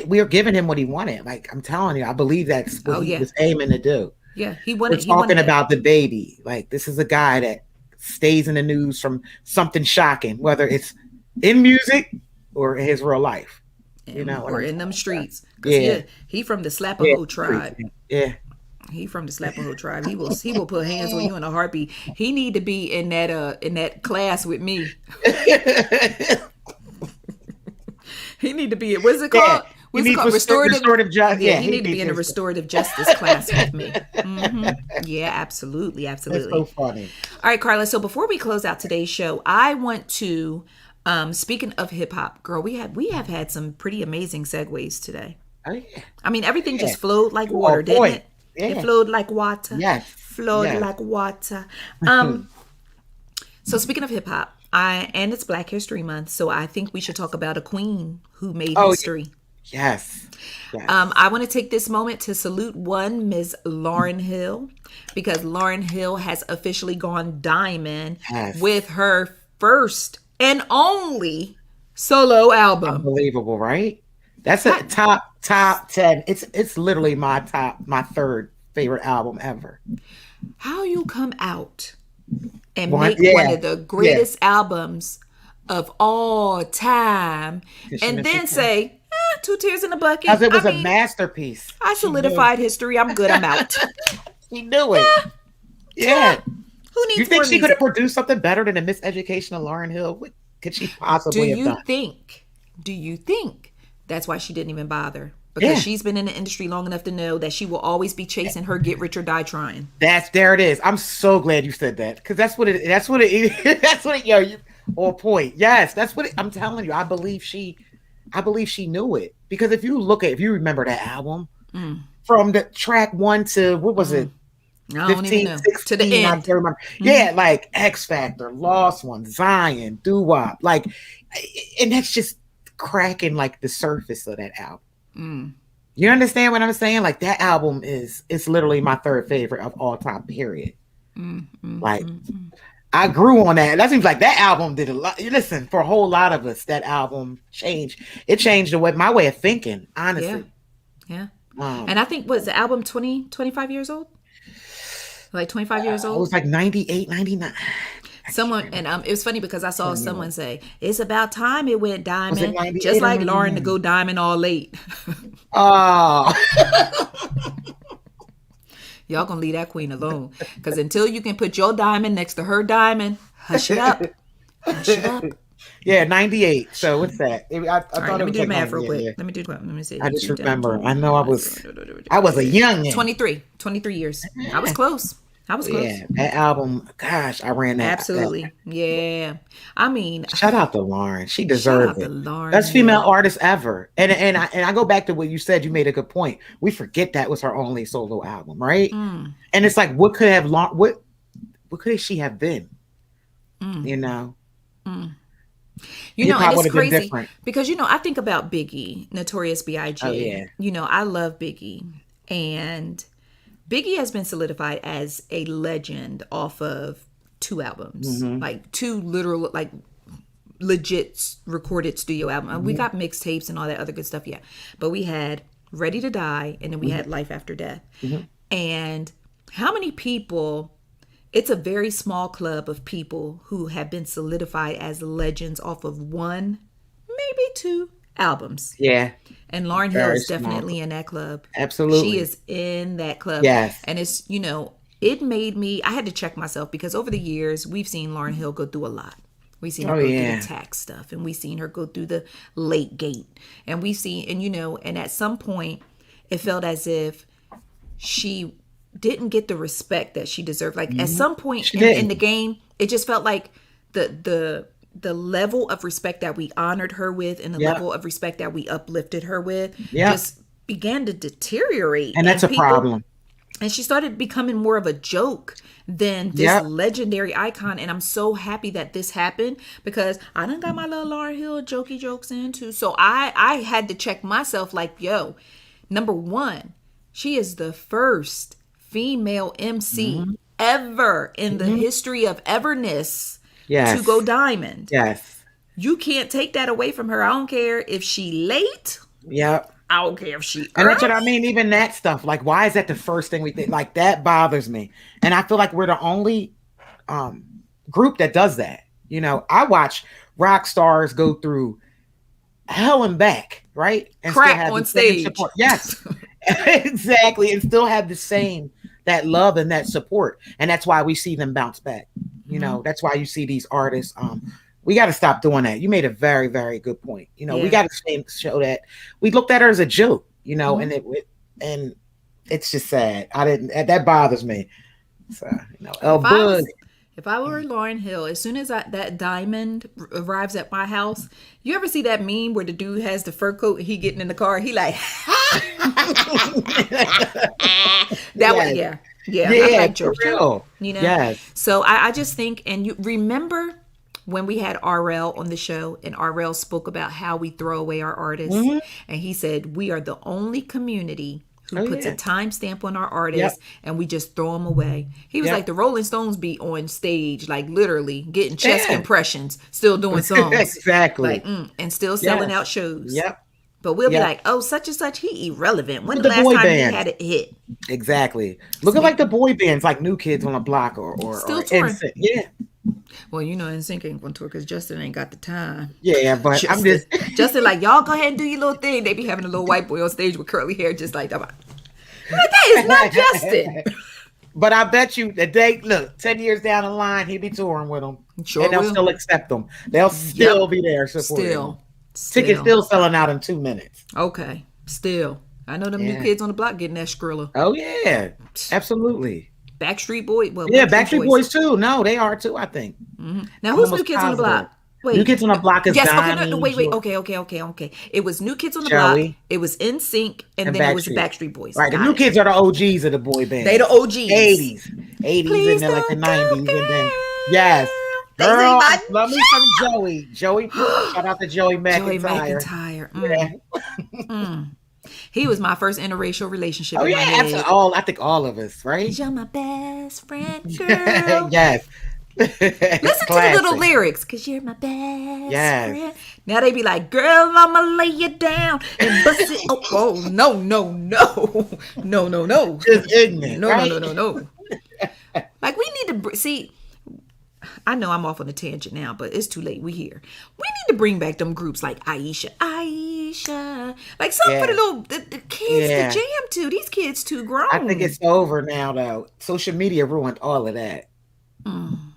We were giving him what he wanted. Like, I'm telling you, I believe that's what he was aiming to do. Yeah, he wanted. We're talking about the baby. Like, this is a guy that stays in the news from something shocking, whether it's in music or in his real life, or in them streets. He from the Slapaho tribe. Yeah, he from the Slapaho tribe. He will put hands on you in a heartbeat. He need to be in that class with me. He need to be. What's it called? What's it called? Restorative justice. Yeah, he need to be in a restorative justice class with me. Mm-hmm. Yeah, absolutely. That's so funny. All right, Karla. So before we close out today's show, I want to. Speaking of hip hop, girl, we have had some pretty amazing segues today. Oh, yeah. I mean, everything just flowed like water, didn't it? Yeah. It flowed like water. Yes. Flowed like water. So speaking of hip hop, and it's Black History Month, so I think we should talk about a queen who made history. Yes. I want to take this moment to salute Ms. Lauryn Hill, because Lauryn Hill has officially gone diamond with her first and only solo album. Unbelievable, right? That's a top 10. It's literally my third favorite album ever. How you come out and make one of the greatest albums of all time, and then say, 2 tears in the bucket. Because it was a masterpiece. I solidified history. I'm good. I'm out. She knew it. Yeah. Who needs you think she could have produced something better than the Miseducation of Lauryn Hill? What could she possibly have done? Do you think that's why she didn't even bother? Because she's been in the industry long enough to know that she will always be chasing her get rich or die trying. There it is. I'm so glad you said that, because that's what it you on point. Yes, that's what I'm telling you. I believe she knew it, because if you remember that album from the track 1 to what was it? I don't 15, even know. 16, to the end. I can't remember. Yeah, like X Factor, Lost One, Zion, Doo-Wop, like, and that's just cracking like the surface of that album. You understand what I'm saying? Like, that album it's literally my third favorite of all time. Period. I grew on that. That seems like that album did a lot. Listen, for a whole lot of us, that album changed. It changed my way of thinking. Honestly. Yeah. And I think was the album 25 years old? Like 25 years old? It was like 98, 99. Someone, and it was funny because I saw someone say, it's about time it went diamond, just like Lauryn to go diamond all late. Oh. Y'all gonna leave that queen alone, because until you can put your diamond next to her diamond, hush it up. Hush it up. Yeah, 98. So what's that? I thought let me do the math real quick. Yeah. Let me see. I just remember. I know I was a youngin'. 23 years. I was close. Yeah, that album, gosh, I ran that. Absolutely. Yeah. I mean, shout out to Lauryn. She deserved it. Best female artist ever. And I go back to what you said. You made a good point. We forget that was her only solo album, right? And it's like, what could she have been? You know? You know, and it's crazy because, I think about Biggie, Notorious B.I.G. Oh, yeah. I love Biggie, and Biggie has been solidified as a legend off of 2 albums, like 2 literal, like legit recorded studio albums. We got mixtapes and all that other good stuff, but we had Ready to Die, and then we had Life After Death. And how many people? It's a very small club of people who have been solidified as legends off of 1, maybe 2 albums. Yeah. And Lauryn Hill is definitely in that club. Absolutely. She is in that club. Yes. And it's, it made me, I had to check myself, because over the years, we've seen Lauryn Hill go through a lot. We've seen her go through the tax stuff, and we've seen her go through the late gate. And we've seen, and at some point, it felt as if she didn't get the respect that she deserved. Like at some point in the game, it just felt like the level of respect that we honored her with, and the level of respect that we uplifted her with, just began to deteriorate. And that's a problem. And she started becoming more of a joke than this legendary icon. And I'm so happy that this happened because I done got my little Lauryn Hill jokey jokes in too. So I had to check myself like, yo, number one, she is the first female MC ever in the history of Everness to go diamond. Yes. You can't take that away from her. I don't care if she late. Yep. I don't care if she and that's what I mean. Even that stuff, like, why is that the first thing we think? Like, that bothers me. And I feel like we're the only group that does that. You know, I watch rock stars go through hell and back, right? And crack still have on stage. Support. Yes, exactly. And still have the same, that love and that support. And that's why we see them bounce back. You know, that's why you see these artists. We got to stop doing that. You made a very, very good point. You know, we got to show that we looked at her as a joke, you know, and it's just sad. That bothers me. So, you know, if I were Lauryn Hill, as soon as that diamond arrives at my house, you ever see that meme where the dude has the fur coat and he getting in the car? He like, that way, yeah. I like for real. You know, yes. So I just think, and you remember when we had Ariel on the show, and Ariel spoke about how we throw away our artists, and he said we are the only community who puts a timestamp on our artists, and we just throw them away. He was like, the Rolling Stones be on stage, like literally getting chest compressions, still doing songs, exactly, like, and still selling out shows. Yep. But we'll be like, oh, such and such, he irrelevant. When the last time he had it hit? Exactly. Look at like the boy bands, like New Kids on the Block or still touring. NSYNC. Yeah. Well, you know, NSYNC ain't going to tour because Justin ain't got the time. Yeah, but I'm just Justin, like, y'all go ahead and do your little thing. They be having a little white boy on stage with curly hair, just like that. Like, that is not Justin. But I bet you the day, look, 10 years down the line, he'll be touring with them. Sure, and they'll still accept them. They'll still be there supporting them. Tickets still selling out in 2 minutes. Okay, still. I know them New Kids on the Block getting that Skrilla. Oh yeah, absolutely. Backstreet Boys. Well, Backstreet Boys too. No, they are too. I think. Now, who's New Kids on the Block? Wait, New Kids on the Block is wait. Okay. It was New Kids on the Block. It was NSYNC, and then it was the Backstreet Boys. Right. The New Kids are the OGs of the boy band. They the OGs. 80s, and then like the 90s, and then yes. Girl, love me some Joey. Shout out to Joey McIntyre. He was my first interracial relationship. Oh yeah, absolutely. I think all of us, right? You're my best friend, girl. Yes. Listen to the little lyrics, cause you're my best friend. Now they be like, "Girl, I'ma lay you down and bust it." Oh no. Just ignorant. No. Like, we need to see. I know I'm off on a tangent now, but it's too late. We here. We need to bring back them groups like Aisha, like something for the kids to jam to. These kids too grown. I think it's over now, though. Social media ruined all of that. I'm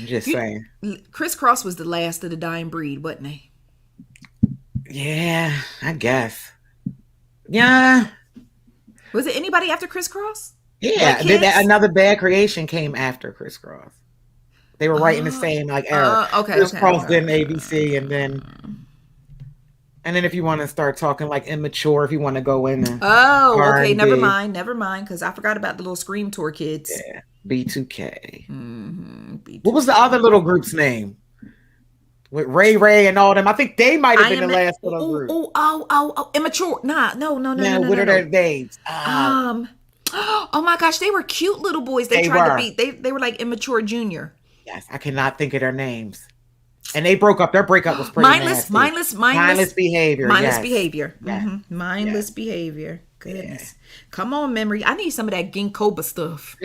just saying. Criss Cross was the last of the dying breed, wasn't he? Yeah, I guess. Yeah. Was it anybody after Criss Cross? Yeah, like then another Bad Creation came after Criss Cross. They were right in the same era. Criss Cross, then ABC, and then if you want to start talking like immature, if you want to go in. Okay, never mind, because I forgot about the little Scream Tour kids. Yeah, B2K. B2K. What was the other little group's name? With Ray and all them. I think they might have been the last little group. Oh, immature. No. What are their names? Oh my gosh, they were cute little boys. They tried to be. They were like Immature Junior. Yes, I cannot think of their names. And they broke up. Their breakup was pretty nasty. Mindless behavior. Mindless behavior. Mm-hmm. Mindless behavior. Goodness. Yeah. Come on, memory. I need some of that Ginkgo stuff.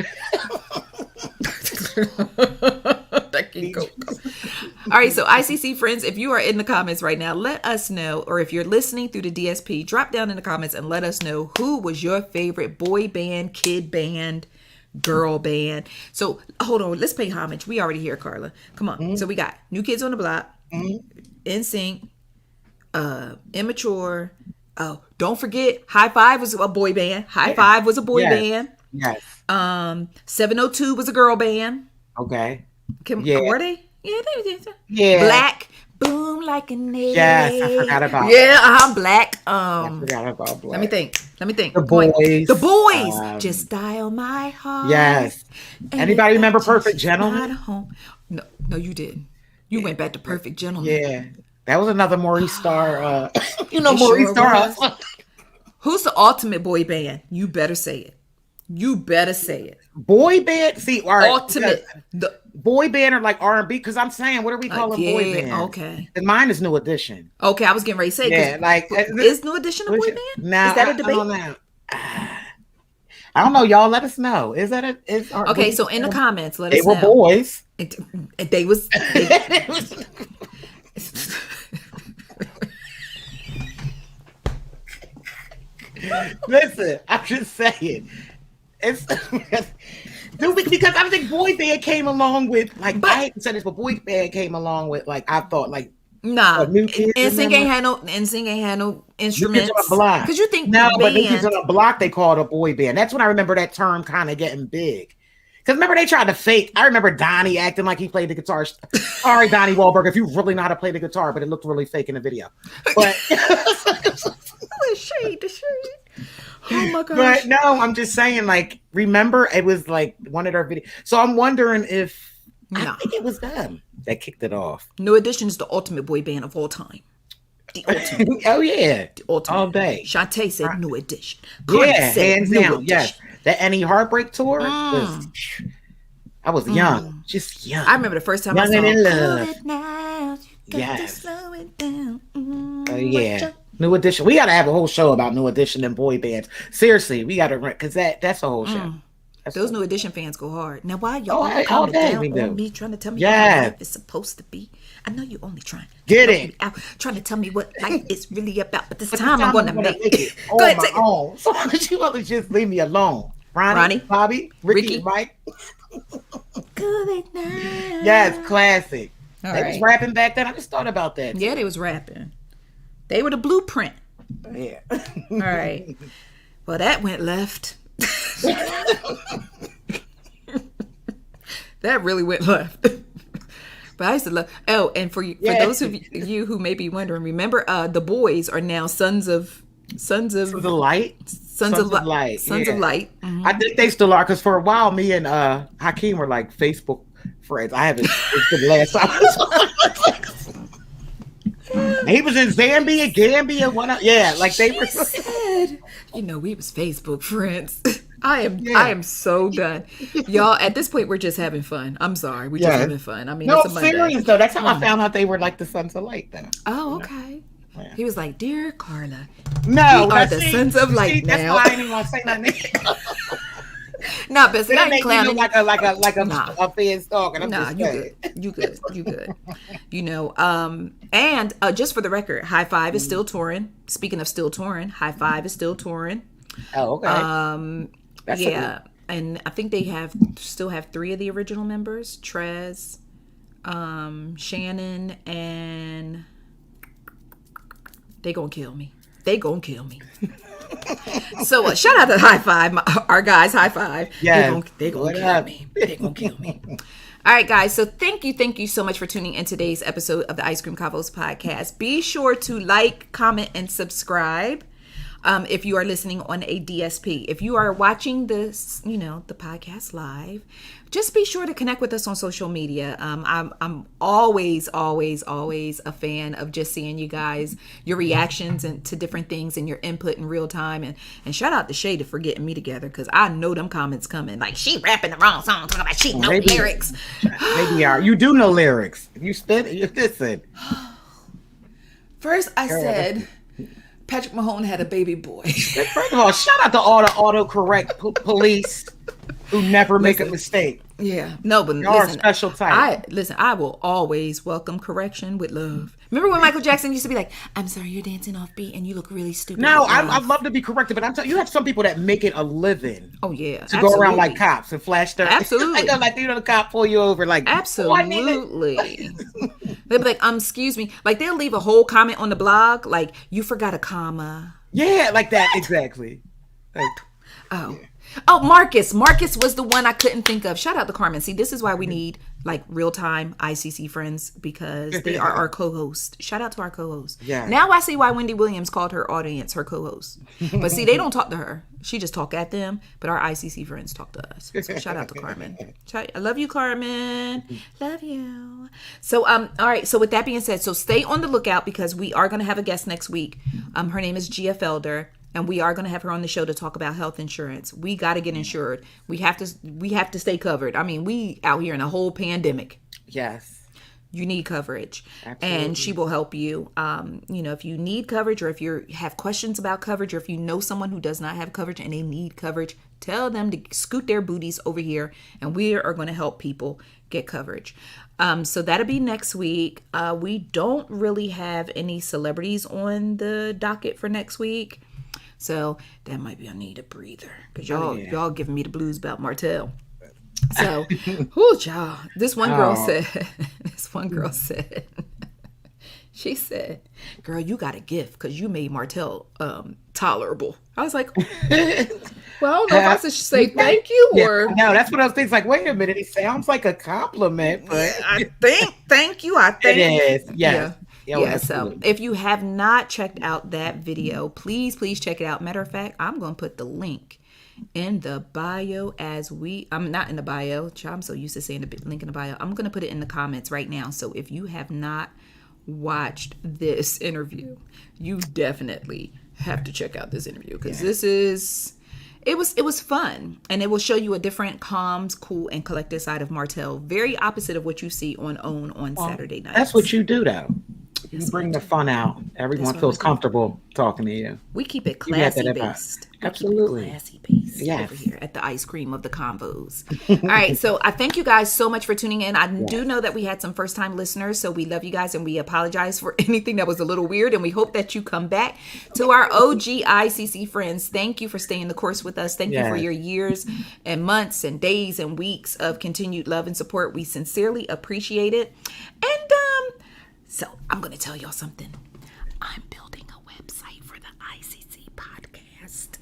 That Ginkgo. All right, so ICC friends, if you are in the comments right now, let us know, or if you're listening through the DSP, drop down in the comments and let us know who was your favorite boy band, kid band, girl band. So hold on, let's pay homage. We already here, Karla. Come on. So we got New Kids on the Block, NSYNC, Immature. Oh, don't forget, High Five was a boy band. High Five was a boy band. Yes. 702 was a girl band. Okay. Were they? Yeah, Yeah. Boom like an egg. Yes, I forgot about. Yeah, I'm black. I forgot about black. Let me think. The boys. The boys. Just dial my heart. Yes. Anybody remember Perfect Gentleman? No, you didn't. You went back to Perfect Gentleman. Yeah, that was another Maurice Starr. Maurice Starr. Who's the ultimate boy band? You better say it. Boy band? See, all right. Ultimate. The boy band are like R&B, because I'm saying, what are we calling boy band? Okay. And mine is New Edition. Okay, I was getting ready to say. Yeah, like is New Edition a boy band? Now, is that a debate? I don't know. Y'all let us know. Is that a? Okay, so in the comments, let us know. They were boys. They was. Listen, I'm just saying. It's because I think boy band came along with like, I hate to say this, but boy band came along with like, I thought like, nah, NSYNC ain't had no instruments. Because you think but New Kids on the Block they called a boy band. That's when I remember that term kind of getting big. Because remember they tried to fake. I remember Donnie acting like he played the guitar. Sorry, Donnie Wahlberg, if you really know how to play the guitar, but it looked really fake in the video. But the shade. Oh my gosh. But no, I'm just saying, like, remember it was like one of their videos. So I'm wondering if I think it was them that kicked it off. New Edition is the ultimate boy band of all time. The ultimate. Oh yeah. The ultimate. All day. Shantae said New Edition. Yeah, hands down. Yes. That Any Heartbreak tour. I was young. Just young. I remember the first time young I saw and in love. Yes. Slow it down. Oh yeah. New Edition. We got to have a whole show about New Edition and boy bands. Seriously, we got to rent, because that's a whole show. Those New Edition fans go hard. Now, why y'all all day down we do. on me, trying to tell me how life is supposed to be? I know you only trying to get it. Trying to tell me what life is really about. But this time I'm going to make it. Go ahead, take it. So why don't you want to just leave me alone? Ronnie, Bobby, Ricky, Mike. Good night. Yes, classic. They was rapping back then. I just thought about that. Yeah, they was rapping. They were the blueprint. Yeah. All right. Well, that went left. That really went left. But I used to love. Oh, and for those of you who may be wondering, remember, the boys are now sons of light. Sons of Light. Sons of Light. Mm-hmm. I think they still are, because for a while, me and Hakeem were like Facebook friends. I haven't. It's the last time. He was in Zambia, Gambia, like they were. Said, we was Facebook friends. I am so done, y'all. At this point, we're just having fun. I'm sorry, we're just having fun. I mean, no, it's a Monday. Serious though. That's how I found out they were like the Sons of Light. Though. Oh, okay. Yeah. He was like, "Dear Karla, no, we are the Sons of Light now." That's why I didn't want to say nothing. No, but I ain't clowning. Like a fan stalker. Nah, you good. And just for the record, High Five is still touring. Speaking of still touring, High Five is still touring. Oh, okay. And I think they still have 3 of the original members: Trez, Shannon, and they gonna kill me. So shout out to High Five, our guys. High Five. Yeah, they gonna kill me. They gonna kill me. All right, guys. So thank you so much for tuning in today's episode of the Ice Cream Convos Podcast. Be sure to like, comment, and subscribe. If you are listening on a DSP. If you are watching this, the podcast live, just be sure to connect with us on social media. I'm always a fan of just seeing you guys, your reactions to different things and your input in real time. And shout out to Shay for getting me together, because I know them comments coming. Like, she rapping the wrong song, talking about she know lyrics. Maybe you do know lyrics. You listen. First, I said Patrick Mahomes had a baby boy. First of all, shout out to all the autocorrect police who never make a mistake. Yeah. No, but y'all are a special type. I will always welcome correction with love. Remember when Michael Jackson used to be like, "I'm sorry, you're dancing off beat and you look really stupid." No, I'd love to be corrected, but I'm telling you, have some people that make it a living. Oh yeah, to go around like cops and flash their absolutely. The cop pull you over like absolutely. They'll be like, excuse me, like they'll leave a whole comment on the blog like, "You forgot a comma." Yeah, like that exactly. Like, oh. Oh, Marcus. Marcus was the one I couldn't think of. Shout out to Carmen. See, this is why we need like real-time ICC friends because they are our co-host. Shout out to our co-host. Yeah. Now I see why Wendy Williams called her audience her co-host. But see, they don't talk to her. She just talk at them, but our ICC friends talk to us. So shout out to Carmen. I love you, Carmen. Love you. So all right, so with that being said, so stay on the lookout because we are going to have a guest next week. Her name is Gia Felder. And we are going to have her on the show to talk about health insurance. We got to get insured. We have to stay covered. I mean, we out here in a whole pandemic. Yes. You need coverage. Absolutely. And she will help you. If you need coverage or if you have questions about coverage or if you know someone who does not have coverage and they need coverage, tell them to scoot their booties over here and we are going to help people get coverage. So that'll be next week. We don't really have any celebrities on the docket for next week. So that might be a need a breather because y'all giving me the blues about Martell. So, y'all. This one girl said, she said, girl, you got a gift because you made Martell tolerable. I was like, well, I don't know if I should say thank you or. No, that's what I was thinking. Like, wait a minute. It sounds like a compliment, but I think thank you. I think it is. Yes. Yeah, so if you have not checked out that video, please check it out. Matter of fact, I'm going to put the link in the bio I'm not in the bio. I'm so used to saying the link in the bio. I'm going to put it in the comments right now. So if you have not watched this interview, you definitely have to check out this interview because it was fun and it will show you a different calm, cool, and collected side of Martell. Very opposite of what you see on OWN on Saturday nights. That's what you do, though. You bring the fun out. Everyone feels comfortable talking to you. We keep it classy based. Absolutely. Classy based over here at the Ice Cream of the Convos. All right. So I thank you guys so much for tuning in. I do know that we had some first time listeners. So we love you guys and we apologize for anything that was a little weird. And we hope that you come back. To our OG ICC friends, thank you for staying the course with us. Thank you for your years and months and days and weeks of continued love and support. We sincerely appreciate it. And so I'm going to tell y'all something. I'm building a website for the ICC Podcast.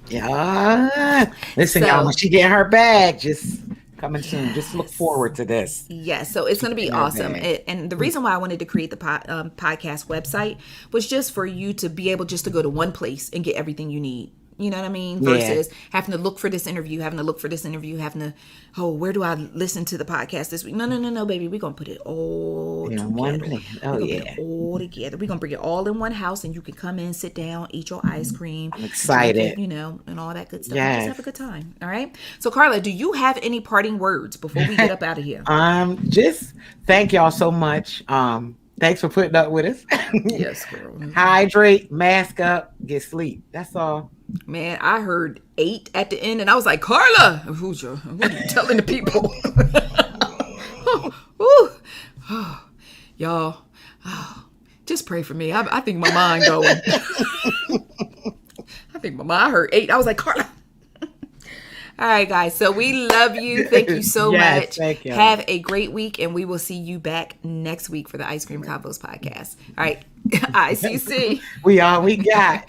Yeah. Listen, y'all, when she get her bag, just coming soon. Just look forward to this. Yeah, so it's going to be awesome. And the reason why I wanted to create the podcast website was just for you to be able just to go to one place and get everything you need. You know what I mean? Versus having to look for this interview, having to, where do I listen to the podcast this week? No, baby. We're going to put it all together. One place. Oh, Put it all together. We're going to bring it all in one house and you can come in, sit down, eat your ice cream. I'm excited. And all that good stuff. Just have a good time. All right? So, Karla, do you have any parting words before we get up out of here? Just thank y'all so much. Thanks for putting up with us. Yes, girl. Hydrate, mask up, get sleep. That's all. Man, I heard 8 at the end, and I was like, Karla, what are you telling the people? Y'all, just pray for me. I think my mind going. I heard 8. I was like, Karla. All right, guys. So we love you. Thank you so much. Thank you. Have a great week, and we will see you back next week for the Ice Cream Convos Podcast. All right. ICC. We got.